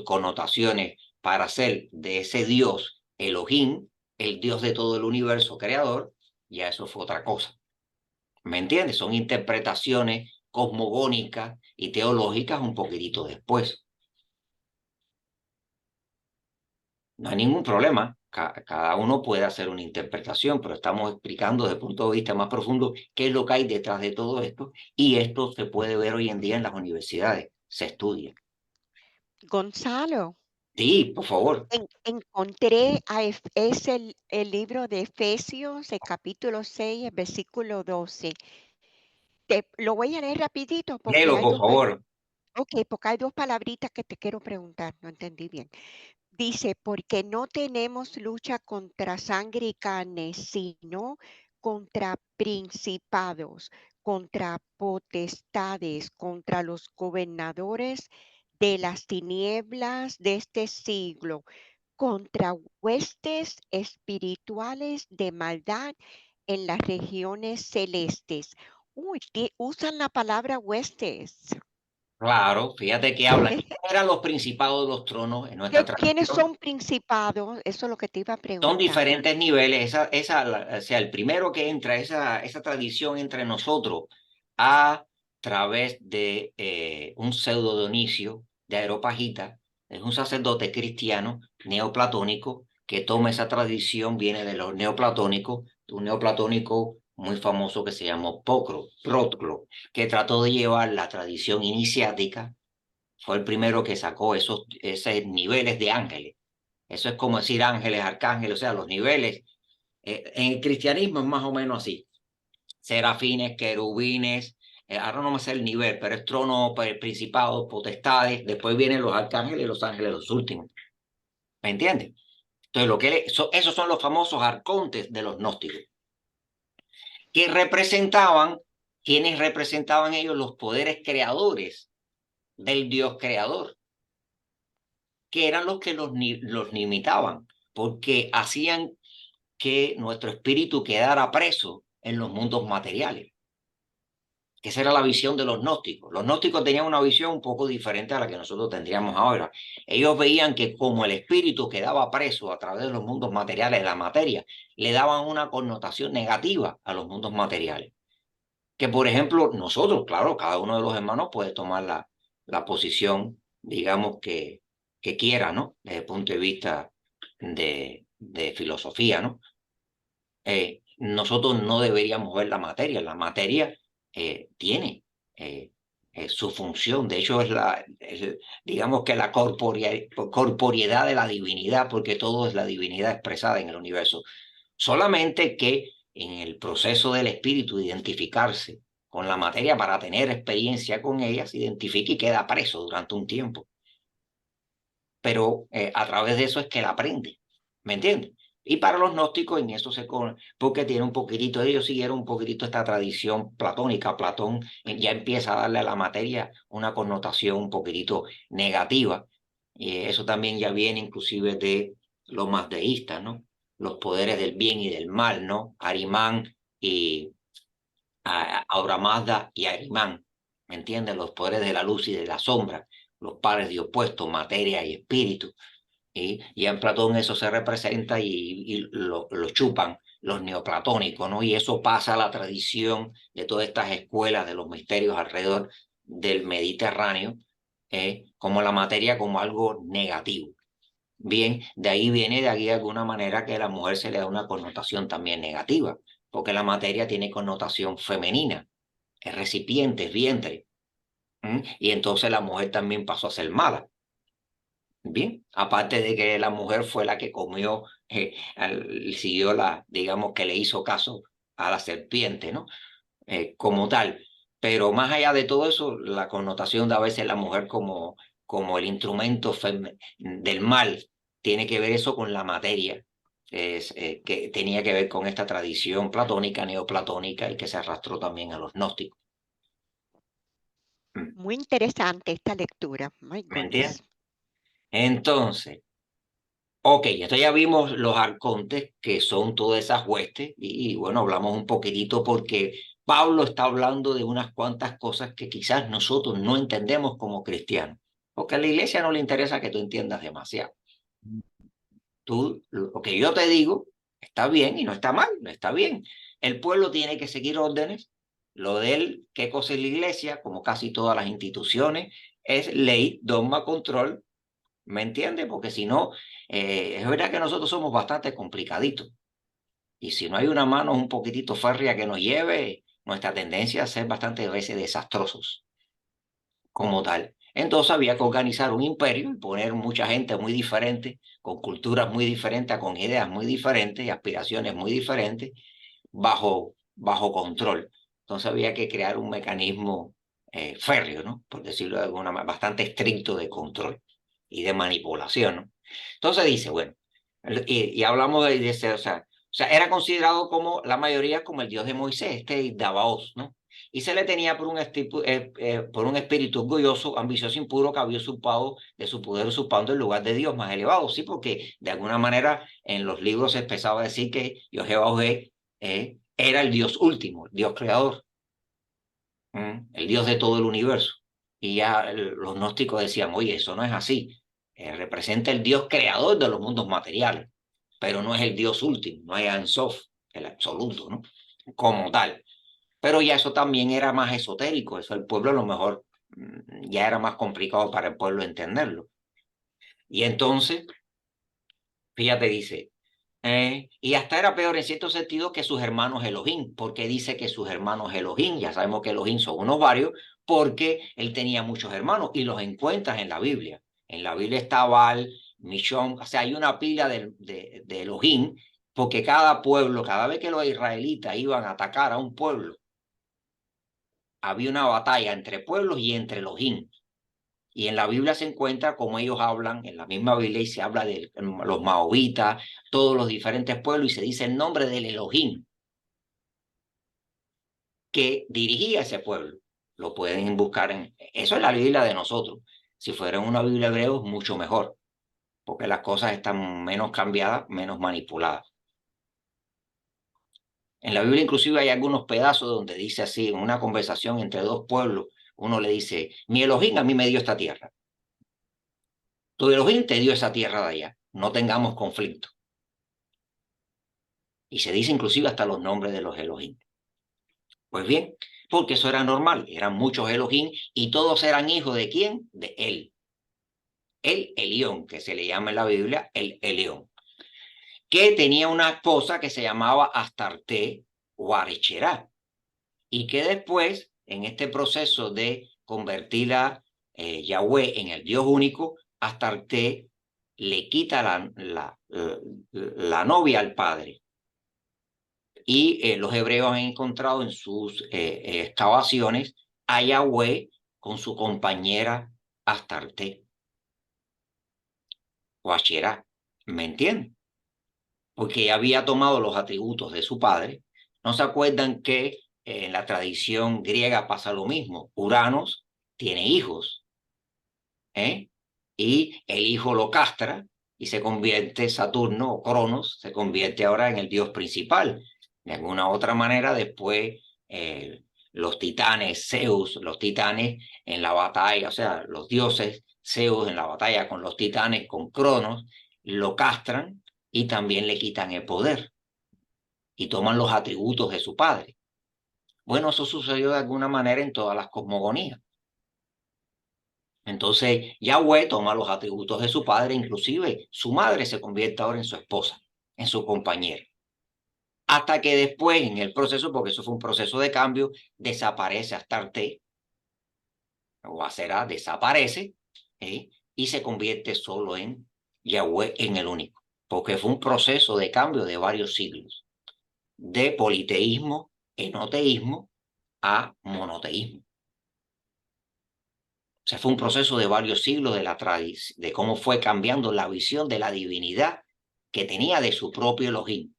connotaciones para hacer de ese Dios Elohim, el Dios de todo el universo creador, ya eso fue otra cosa. ¿Me entiendes? Son interpretaciones cosmogónicas y teológicas un poquitito después. No hay ningún problema. Cada uno puede hacer una interpretación, pero estamos explicando desde el punto de vista más profundo qué es lo que hay detrás de todo esto. Y esto se puede ver hoy en día en las universidades. Se estudia. Gonzalo, Sí, por favor. encontré es el libro de Efesios, el capítulo 6, el versículo 12. Lo voy a leer rapidito porque Léelo, hay por favor. porque hay dos palabritas que te quiero preguntar, no entendí bien. Dice, porque no tenemos lucha contra sangre y carne, sino contra principados, contra potestades, contra los gobernadores de las tinieblas de este siglo, contra huestes espirituales de maldad en las regiones celestes. Uy, usan la palabra huestes. Claro, fíjate que hablan. Eran los principados de los tronos en nuestra ¿Quiénes tradición. son principados? Eso es lo que te iba a Son preguntar. diferentes niveles. O sea, el primero que entra, esa tradición entre nosotros a través de un pseudo Dionisio de Areopagita, es un sacerdote cristiano neoplatónico que toma esa tradición, viene de los neoplatónicos, de un neoplatónico muy famoso que se llamó Proclo, que trató de llevar la tradición iniciática, fue el primero que sacó esos niveles de ángeles. Eso es como decir ángeles, arcángeles, o sea, los niveles. En el cristianismo es más o menos así. Serafines, querubines, ahora no me sé el nivel, pero es trono, principados, potestades, después vienen los arcángeles y los ángeles los últimos. ¿Me entiendes? Entonces, esos son los famosos arcontes de los gnósticos, que representaban, quienes representaban ellos los poderes creadores del Dios creador, que eran los que los limitaban, porque hacían que nuestro espíritu quedara preso en los mundos materiales. Esa era la visión de los gnósticos. Los gnósticos tenían una visión un poco diferente a la que nosotros tendríamos ahora. Ellos veían que como el espíritu quedaba preso a través de los mundos materiales, de la materia, le daban una connotación negativa a los mundos materiales. Que, por ejemplo, nosotros, claro, cada uno de los hermanos puede tomar la posición, digamos, que quiera, ¿no? Desde el punto de vista de filosofía, ¿no? Nosotros no deberíamos ver la materia. La materia tiene su función. De hecho, digamos que la corporeidad de la divinidad, porque todo es la divinidad expresada en el universo. Solamente que en el proceso del espíritu de identificarse con la materia para tener experiencia con ella, se identifica y queda preso durante un tiempo. Pero a través de eso es que la aprende, ¿me entiendes? Y para los gnósticos en eso porque tiene un poquitito, ellos siguieron un poquitito esta tradición platónica. Platón ya empieza a darle a la materia una connotación un poquitito negativa. Y eso también ya viene inclusive de los mazdeístas, ¿no? Los poderes del bien y del mal, ¿no? Arimán y Aura Mazda y Arimán, ¿me entiendes? Los poderes de la luz y de la sombra, los pares de opuestos, materia y espíritu. Y en Platón eso se representa y lo chupan los neoplatónicos, ¿no? Y eso pasa a la tradición de todas estas escuelas de los misterios alrededor del Mediterráneo, como la materia como algo negativo. Bien, de ahí viene de aquí de alguna manera que a la mujer se le da una connotación también negativa, porque la materia tiene connotación femenina, es recipiente, es vientre. Y entonces la mujer también pasó a ser mala. Bien, aparte de que la mujer fue la que comió, siguió digamos que le hizo caso a la serpiente, ¿no? Como tal. Pero más allá de todo eso, la connotación de a veces la mujer como el instrumento del mal, tiene que ver eso con la materia, que tenía que ver con esta tradición platónica, neoplatónica y que se arrastró también a los gnósticos. Muy interesante esta lectura. My ¿Me goodness. entiendes? Entonces, ok, esto ya vimos los arcontes, que son todas esas huestes, y bueno, hablamos un poquitito porque Pablo está hablando de unas cuantas cosas que quizás nosotros no entendemos como cristianos, porque a la iglesia no le interesa que tú entiendas demasiado. Lo que yo te digo está bien y no está mal, no está bien. El pueblo tiene que seguir órdenes. Lo de él, qué cosa es la iglesia, como casi todas las instituciones, es ley, dogma, control. ¿Me entiendes? Porque si no, es verdad que nosotros somos bastante complicaditos. Y si no hay una mano un poquitito férrea que nos lleve, nuestra tendencia a ser bastante veces desastrosos como tal. Entonces había que organizar un imperio y poner mucha gente muy diferente, con culturas muy diferentes, con ideas muy diferentes y aspiraciones muy diferentes, bajo control. Entonces había que crear un mecanismo férreo, ¿no? Por decirlo de alguna manera, bastante estricto de control y de manipulación, ¿no? Entonces dice, bueno, y hablamos de ese, o sea, era considerado como la mayoría como el dios de Moisés, Dabaos, ¿no? Y se le tenía por un espíritu orgulloso, ambicioso, impuro, que había usurpado de su poder, usurpando el lugar de Dios más elevado, sí, porque de alguna manera en los libros se empezaba a decir que Jehová era el Dios último, el Dios creador, el Dios de todo el universo. Y ya los gnósticos decían, oye, eso no es así. Representa el Dios creador de los mundos materiales, pero no es el Dios último, no es Ein Sof, el absoluto, ¿no? Como tal. Pero ya eso también era más esotérico, eso el pueblo a lo mejor ya era más complicado para el pueblo entenderlo. Y entonces, fíjate, dice, y hasta era peor en cierto sentido que sus hermanos Elohim, porque dice que sus hermanos Elohim, ya sabemos que Elohim son unos varios, porque él tenía muchos hermanos y los encuentras en la Biblia. En la Biblia está Baal, Mishon, o sea, hay una pila de Elohim, porque cada pueblo, cada vez que los israelitas iban a atacar a un pueblo, había una batalla entre pueblos y entre Elohim. Y en la Biblia se encuentra como ellos hablan, en la misma Biblia, y se habla de los maobitas, todos los diferentes pueblos, y se dice el nombre del Elohim que dirigía ese pueblo. Lo pueden buscar Eso es la Biblia de nosotros. Si fuera una Biblia hebreo, es mucho mejor, porque las cosas están menos cambiadas, menos manipuladas. En la Biblia inclusive hay algunos pedazos donde dice así, en una conversación entre dos pueblos, uno le dice, mi Elohim a mí me dio esta tierra. Tu Elohim te dio esa tierra de allá. No tengamos conflicto. Y se dice inclusive hasta los nombres de los Elohim. Pues bien, porque eso era normal. Eran muchos Elohim y todos eran hijos ¿de quién? De él. El Elión, que se le llama en la Biblia el Elión. Que tenía una esposa que se llamaba Astarte o Arecherá. Y que después, en este proceso de convertir a Yahweh en el Dios único, Astarte le quita la novia al padre. Y los hebreos han encontrado en sus excavaciones a Yahweh con su compañera Astarte o Asherá, ¿me entienden? Porque había tomado los atributos de su padre. ¿No se acuerdan que en la tradición griega pasa lo mismo? Uranos tiene hijos, ¿eh? Y el hijo lo castra y se convierte, Saturno o Cronos, se convierte ahora en el dios principal. De alguna otra manera, después los titanes, Zeus, los titanes en la batalla, o sea, los dioses, Zeus en la batalla con los titanes, con Cronos, lo castran y también le quitan el poder y toman los atributos de su padre. Bueno, eso sucedió de alguna manera en todas las cosmogonías. Entonces, Yahweh toma los atributos de su padre, inclusive su madre se convierte ahora en su esposa, en su compañera. Hasta que después, en el proceso, porque eso fue un proceso de cambio, desaparece Astarte, o Aserá, desaparece, y se convierte solo en Yahweh, en el único, porque fue un proceso de cambio de varios siglos, de politeísmo, enoteísmo, a monoteísmo. O sea, fue un proceso de varios siglos de cómo fue cambiando la visión de la divinidad que tenía de su propio Elohim.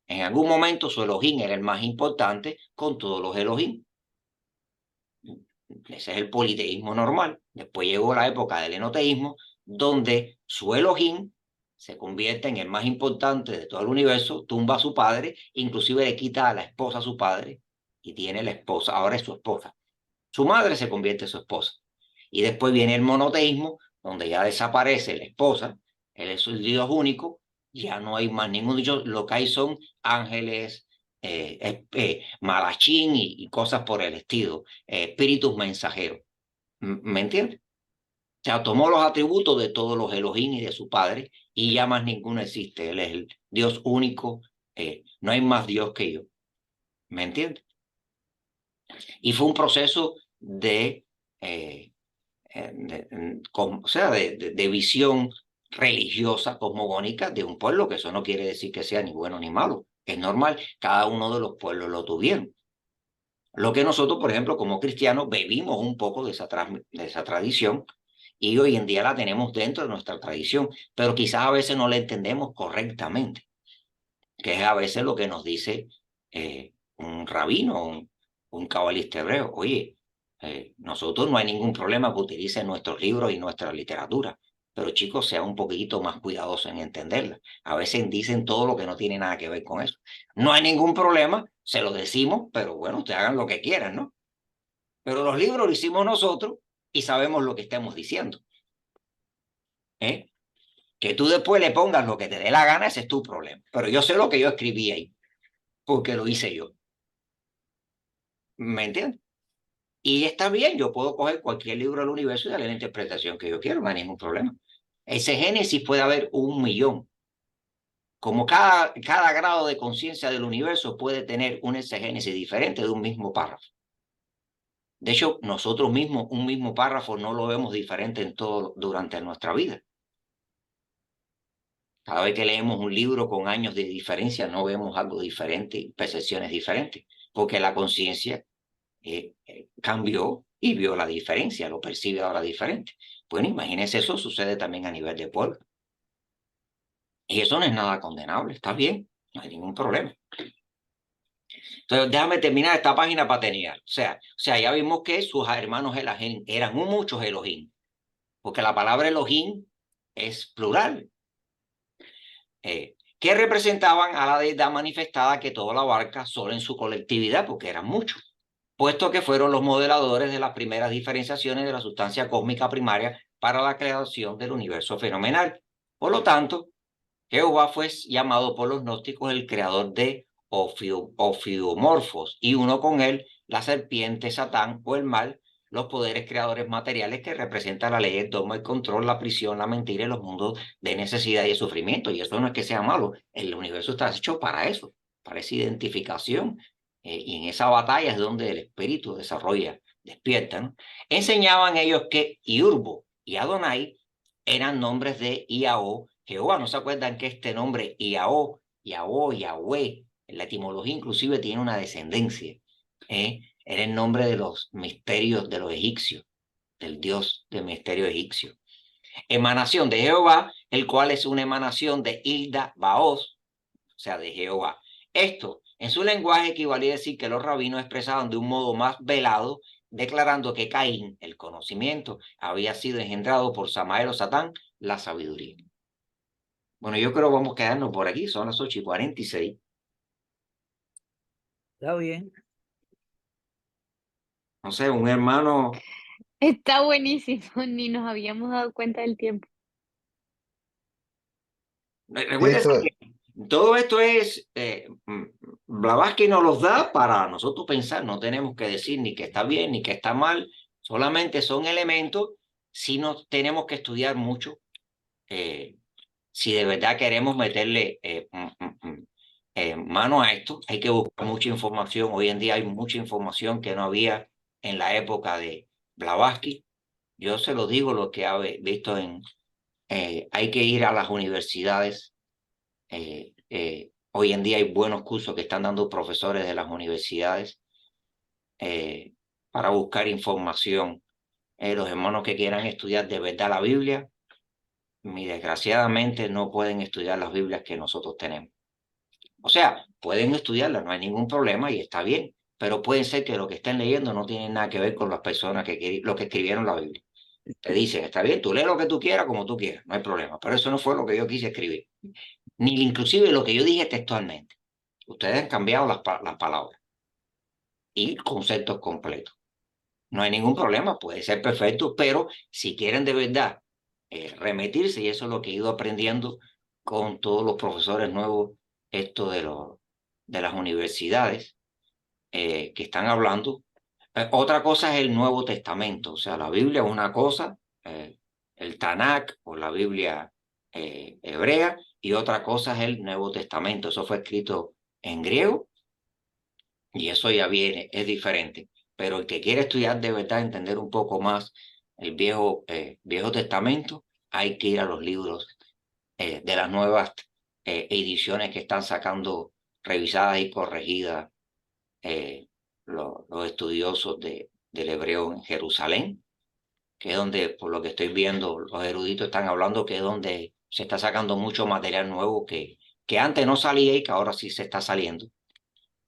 En algún momento su Elohim era el más importante con todos los Elohim. Ese es el politeísmo normal. Después llegó la época del enoteísmo, donde su Elohim se convierte en el más importante de todo el universo, tumba a su padre, inclusive le quita a la esposa a su padre y tiene la esposa, ahora es su esposa. Su madre se convierte en su esposa. Y después viene el monoteísmo, donde ya desaparece la esposa, él es el Dios único, ya no hay más ningún Dios, lo que hay son ángeles, malachín y cosas por el estilo, espíritus mensajeros. ¿Me entiendes? O sea, tomó los atributos de todos los Elohim y de su padre y ya más ninguno existe. Él es el Dios único, no hay más Dios que yo. ¿Me entiendes? Y fue un proceso de o sea, de visión religiosa cosmogónica de un pueblo, que eso no quiere decir que sea ni bueno ni malo, es normal, cada uno de los pueblos lo tuvieron. Lo que nosotros, por ejemplo, como cristianos, bebimos un poco de esa tradición y hoy en día la tenemos dentro de nuestra tradición, pero quizás a veces no la entendemos correctamente, que es a veces lo que nos dice un rabino, un cabalista hebreo. Oye, nosotros no hay ningún problema que utilicen nuestros libros y nuestra literatura, pero chicos, sea un poquito más cuidadosos en entenderla. A veces dicen todo lo que no tiene nada que ver con eso. No hay ningún problema, se lo decimos, pero bueno, ustedes hagan lo que quieran, ¿no? Pero los libros lo hicimos nosotros y sabemos lo que estamos diciendo. Que tú después le pongas lo que te dé la gana, ese es tu problema. Pero yo sé lo que yo escribí ahí, porque lo hice yo. ¿Me entiendes? Y está bien, yo puedo coger cualquier libro del universo y darle la interpretación que yo quiero, no hay ningún problema. Ese Génesis puede haber 1.000.000. Como cada grado de conciencia del universo puede tener un exegénesis diferente de un mismo párrafo. De hecho, nosotros mismos, un mismo párrafo no lo vemos diferente en todo durante nuestra vida. Cada vez que leemos un libro con años de diferencia, no vemos algo diferente, percepciones diferentes, porque la conciencia cambió y vio la diferencia, lo percibe ahora diferente. Bueno, imagínense, eso sucede también a nivel de pueblo. Y eso no es nada condenable, está bien, no hay ningún problema. Entonces, déjame terminar esta página para terminar. O sea, ya vimos que sus hermanos Elohim eran muchos Elohim, porque la palabra Elohim es plural. Que representaban a la deidad manifestada que todo la abarca solo en su colectividad, porque eran muchos, puesto que fueron los modeladores de las primeras diferenciaciones de la sustancia cósmica primaria para la creación del universo fenomenal. Por lo tanto, Jehová fue llamado por los gnósticos el creador de ofiomorfos, y uno con él la serpiente, Satán o el mal, los poderes creadores materiales que representan la ley, el dogma, el control, la prisión, la mentira y los mundos de necesidad y de sufrimiento. Y eso no es que sea malo, el universo está hecho para eso, para esa identificación. Y en esa batalla es donde el espíritu desarrolla, despierta, ¿no? Enseñaban ellos que Iurbo y Adonai eran nombres de Iao, Jehová. ¿No se acuerdan que este nombre Iao, Yahweh, La etimología inclusive tiene una descendencia. Era el nombre de los misterios de los egipcios, del dios del misterio egipcio. Emanación de Jehová, el cual es una emanación de Hilda Baoz, o sea, de Jehová. Esto, en su lenguaje, equivalía a decir que los rabinos expresaban de un modo más velado, declarando que Caín, el conocimiento, había sido engendrado por Samael o Satán, la sabiduría. Bueno, yo creo que vamos a quedarnos por aquí, son las 8:46. Está bien. No sé, un hermano. Está buenísimo, ni nos habíamos dado cuenta del tiempo. Recuerden que todo esto es, Blavatsky nos los da para nosotros pensar, no tenemos que decir ni que está bien ni que está mal, solamente son elementos, si no tenemos que estudiar mucho, si de verdad queremos meterle mano a esto, hay que buscar mucha información, hoy en día hay mucha información que no había en la época de Blavatsky, yo se lo digo lo que he visto hay que ir a las universidades. Hoy en día hay buenos cursos que están dando profesores de las universidades para buscar información. Los hermanos que quieran estudiar de verdad la Biblia, desgraciadamente no pueden estudiar las Biblias que nosotros tenemos. O sea, pueden estudiarlas, no hay ningún problema y está bien, pero puede ser que lo que estén leyendo no tiene nada que ver con las personas los que escribieron la Biblia. Te dicen, está bien, tú lee lo que tú quieras como tú quieras, no hay problema, pero eso no fue lo que yo quise escribir, ni inclusive lo que yo dije textualmente. Ustedes han cambiado las palabras y conceptos completos. No hay ningún problema, puede ser perfecto, pero si quieren de verdad remitirse, y eso es lo que he ido aprendiendo con todos los profesores nuevos, esto de las universidades que están hablando. Otra cosa es el Nuevo Testamento, o sea, la Biblia es una cosa, el Tanakh o la Biblia hebrea, y otra cosa es el Nuevo Testamento. Eso fue escrito en griego y eso ya viene, es diferente. Pero el que quiere estudiar de verdad, entender un poco más el Viejo Testamento, hay que ir a los libros de las nuevas ediciones que están sacando, revisadas y corregidas, los estudiosos del hebreo en Jerusalén, que es donde, por lo que estoy viendo, los eruditos están hablando que es donde se está sacando mucho material nuevo que antes no salía y que ahora sí se está saliendo.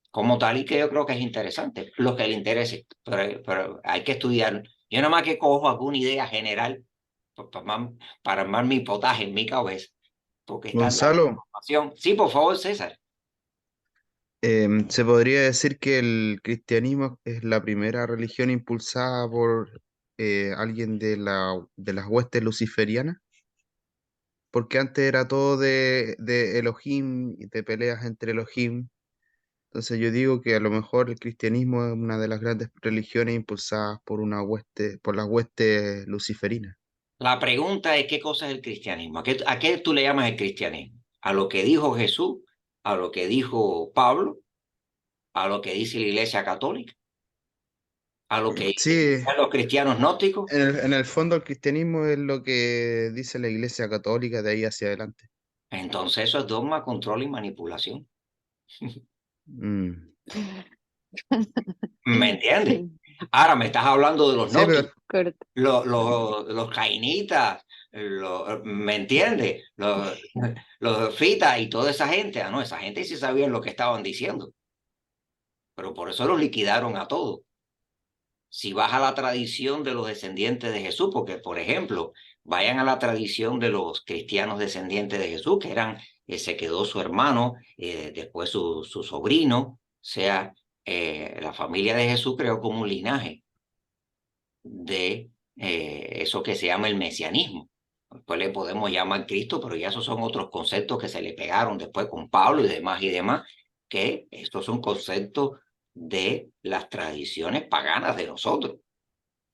Como tal, y que yo creo que es interesante, lo que le interese, pero hay que estudiar. Yo nada más que cojo alguna idea general para armar mi potaje en mi cabeza, porque está en la Gonzalo, información. Sí, por favor, César. ¿se podría decir que el cristianismo es la primera religión impulsada por alguien de las huestes luciferianas? Porque antes era todo de Elohim, y de peleas entre Elohim. Entonces yo digo que a lo mejor el cristianismo es una de las grandes religiones impulsadas por las huestes luciferinas. La pregunta es, ¿qué cosa es el cristianismo? ¿A qué tú le llamas el cristianismo? ¿A lo que dijo Jesús? ¿A lo que dijo Pablo? ¿A lo que dice la Iglesia Católica? ¿A lo que Sí, dicen los cristianos gnósticos? en el fondo el cristianismo es lo que dice la Iglesia Católica de ahí hacia adelante. Entonces eso es dogma, control y manipulación. Mm. ¿Me entiendes? Ahora me estás hablando de los Sí, pero gnósticos, los cainitas, ¿me entiendes? Los fitas y toda esa gente. No, esa gente sí sabían lo que estaban diciendo, pero por eso los liquidaron a todos. Si vas a la tradición de los descendientes de Jesús, porque, por ejemplo, vayan a la tradición de los cristianos descendientes de Jesús, que se quedó su hermano, después su sobrino, o sea, la familia de Jesús creó como un linaje de eso que se llama el mesianismo. Después le podemos llamar Cristo, pero ya esos son otros conceptos que se le pegaron después con Pablo y demás, que estos son conceptos de las tradiciones paganas de nosotros.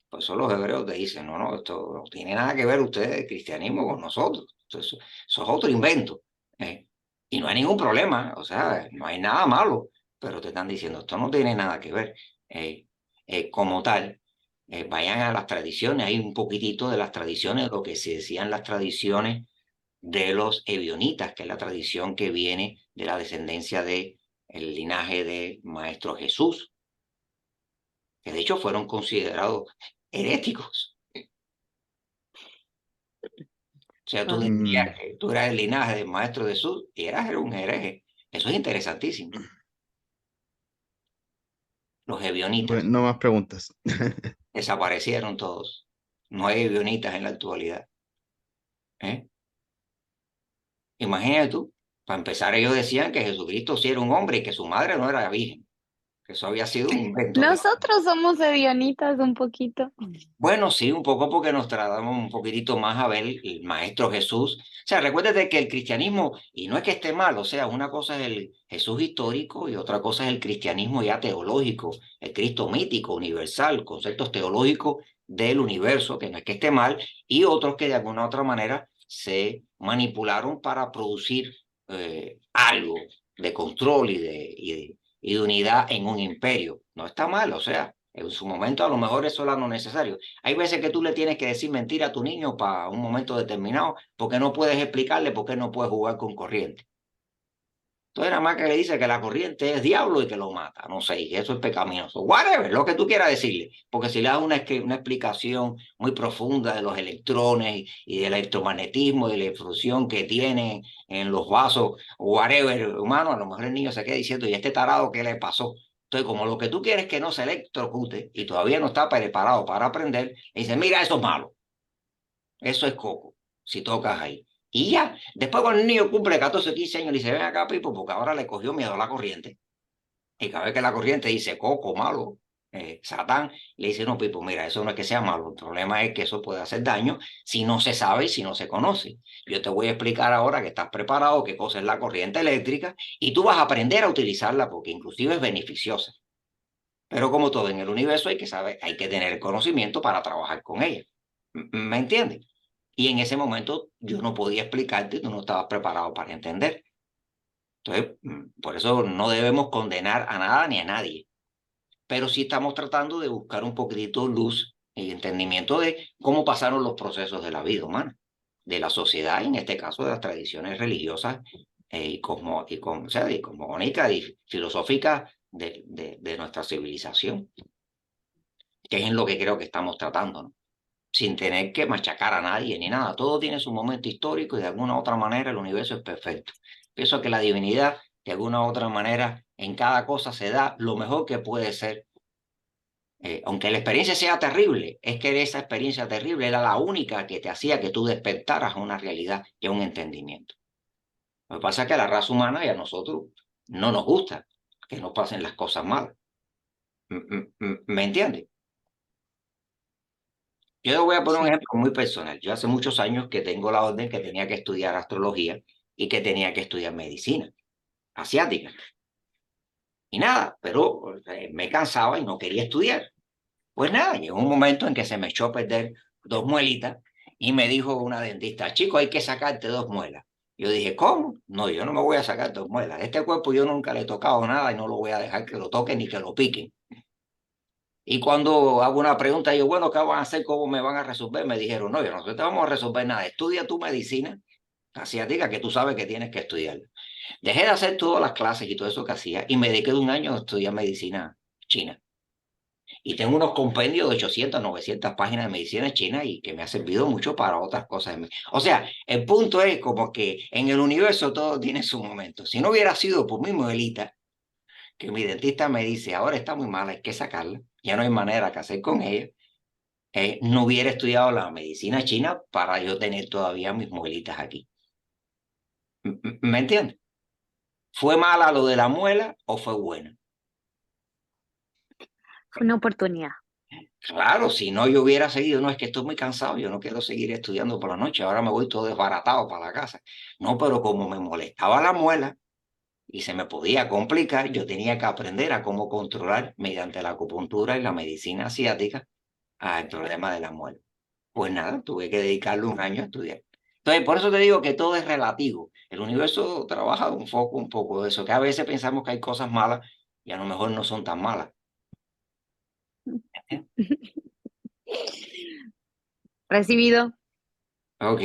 Por eso los hebreos te dicen, no, esto no tiene nada que ver ustedes, el cristianismo, con nosotros. Eso es otro invento. Y no hay ningún problema, o sea, no hay nada malo, pero te están diciendo, esto no tiene nada que ver. Como tal, vayan a las tradiciones, hay un poquitito de las tradiciones, lo que se decían las tradiciones de los ebionitas, que es la tradición que viene de la descendencia de el linaje de Maestro Jesús, que de hecho fueron considerados heréticos. O sea, tú decías que tú eras el linaje del Maestro Jesús y eras un hereje. Eso es interesantísimo. Los ebionitas No más preguntas. desaparecieron todos. No hay ebionitas en la actualidad. ¿Eh? Imagínate tú, para empezar, ellos decían que Jesucristo sí era un hombre y que su madre no era virgen, que eso había sido un invento. Nosotros somos ebionitas un poquito. Bueno, sí, un poco porque nos tratamos un poquitito más a ver el Maestro Jesús. O sea, recuérdate que el cristianismo, y no es que esté mal, o sea, una cosa es el Jesús histórico y otra cosa es el cristianismo ya teológico, el Cristo mítico, universal, conceptos teológicos del universo, que no es que esté mal, y otros que de alguna u otra manera se manipularon para producir algo de control y de unidad en un imperio. No está mal, o sea. En su momento a lo mejor eso era lo necesario. Hay veces que tú le tienes que decir mentira a tu niño para un momento determinado porque no puedes explicarle por qué no puedes jugar con corriente. Entonces nada más que le dice que la corriente es diablo y que lo mata, no sé, y que eso es pecaminoso. Whatever, lo que tú quieras decirle. Porque si le das una explicación muy profunda de los electrones y del electromagnetismo y la infusión que tienen en los vasos, whatever, humano, a lo mejor el niño se queda diciendo, ¿y este tarado qué le pasó? Entonces, como lo que tú quieres es que no se electrocute y todavía no está preparado para aprender, le dice, mira, eso es malo. Eso es coco, si tocas ahí. Y ya, después cuando el niño cumple 14 o 15 años, le dice, ven acá, Pipo, porque ahora le cogió miedo a la corriente. Y cada vez que la corriente dice coco, malo, Satán, le dice, no, Pipo, mira, eso no es que sea malo. El problema es que eso puede hacer daño si no se sabe y si no se conoce. Yo te voy a explicar ahora que estás preparado, qué cosa es la corriente eléctrica, y tú vas a aprender a utilizarla porque inclusive es beneficiosa. Pero como todo en el universo hay que saber, hay que tener el conocimiento para trabajar con ella. ¿Me entiendes? Y en ese momento yo no podía explicarte, tú no estabas preparado para entender. Entonces, por eso no debemos condenar a nada ni a nadie, pero sí estamos tratando de buscar un poquitito luz y entendimiento de cómo pasaron los procesos de la vida humana, de la sociedad, y en este caso de las tradiciones religiosas o sea, y cosmogónicas y filosóficas de nuestra civilización, que es en lo que creo que estamos tratando, ¿no? Sin tener que machacar a nadie ni nada. Todo tiene su momento histórico y de alguna u otra manera el universo es perfecto. Pienso que la divinidad, de alguna u otra manera, en cada cosa se da lo mejor que puede ser. Aunque la experiencia sea terrible, es que esa experiencia terrible era la única que te hacía que tú despertaras a una realidad y a un entendimiento. Lo que pasa es que a la raza humana y a nosotros no nos gusta que nos pasen las cosas malas. ¿Me entiendes? Yo le voy a poner un Sí. ejemplo muy personal. Yo hace muchos años que tengo la orden que tenía que estudiar astrología y que tenía que estudiar medicina asiática. Y nada, pero me cansaba y no quería estudiar. Pues nada, llegó un momento en que se me echó a perder 2 muelitas y me dijo una dentista, chico, hay que sacarte 2 muelas. Yo dije, ¿cómo? No, yo no me voy a sacar 2 muelas. Este cuerpo yo nunca le he tocado nada y no lo voy a dejar que lo toquen ni que lo piquen. Y cuando hago una pregunta, yo, bueno, ¿qué van a hacer? ¿Cómo me van a resolver? Me dijeron, no, yo no te vamos a resolver nada. Estudia tu medicina asiática que tú sabes que tienes que estudiar. Dejé de hacer todas las clases y todo eso que hacía y me dediqué de un año a estudiar medicina china. Y tengo unos compendios de 800, 900 páginas de medicina china y que me ha servido mucho para otras cosas. O sea, el punto es como que en el universo todo tiene su momento. Si no hubiera sido por mi muelita, que mi dentista me dice, ahora está muy mala, hay que sacarla, ya no hay manera que hacer con ella, no hubiera estudiado la medicina china para yo tener todavía mis muelitas aquí. ¿Me entiendes? ¿Fue mala lo de la muela o fue buena? Fue una oportunidad. Claro, si no yo hubiera seguido, no es que estoy muy cansado, yo no quiero seguir estudiando por la noche, ahora me voy todo desbaratado para la casa. No, pero como me molestaba la muela y se me podía complicar, yo tenía que aprender a cómo controlar mediante la acupuntura y la medicina asiática al problema de la muela. Pues nada, tuve que dedicarle un año a estudiar. Entonces, por eso te digo que todo es relativo. El universo trabaja un poco de eso, que a veces pensamos que hay cosas malas y a lo mejor no son tan malas. Recibido. Ok.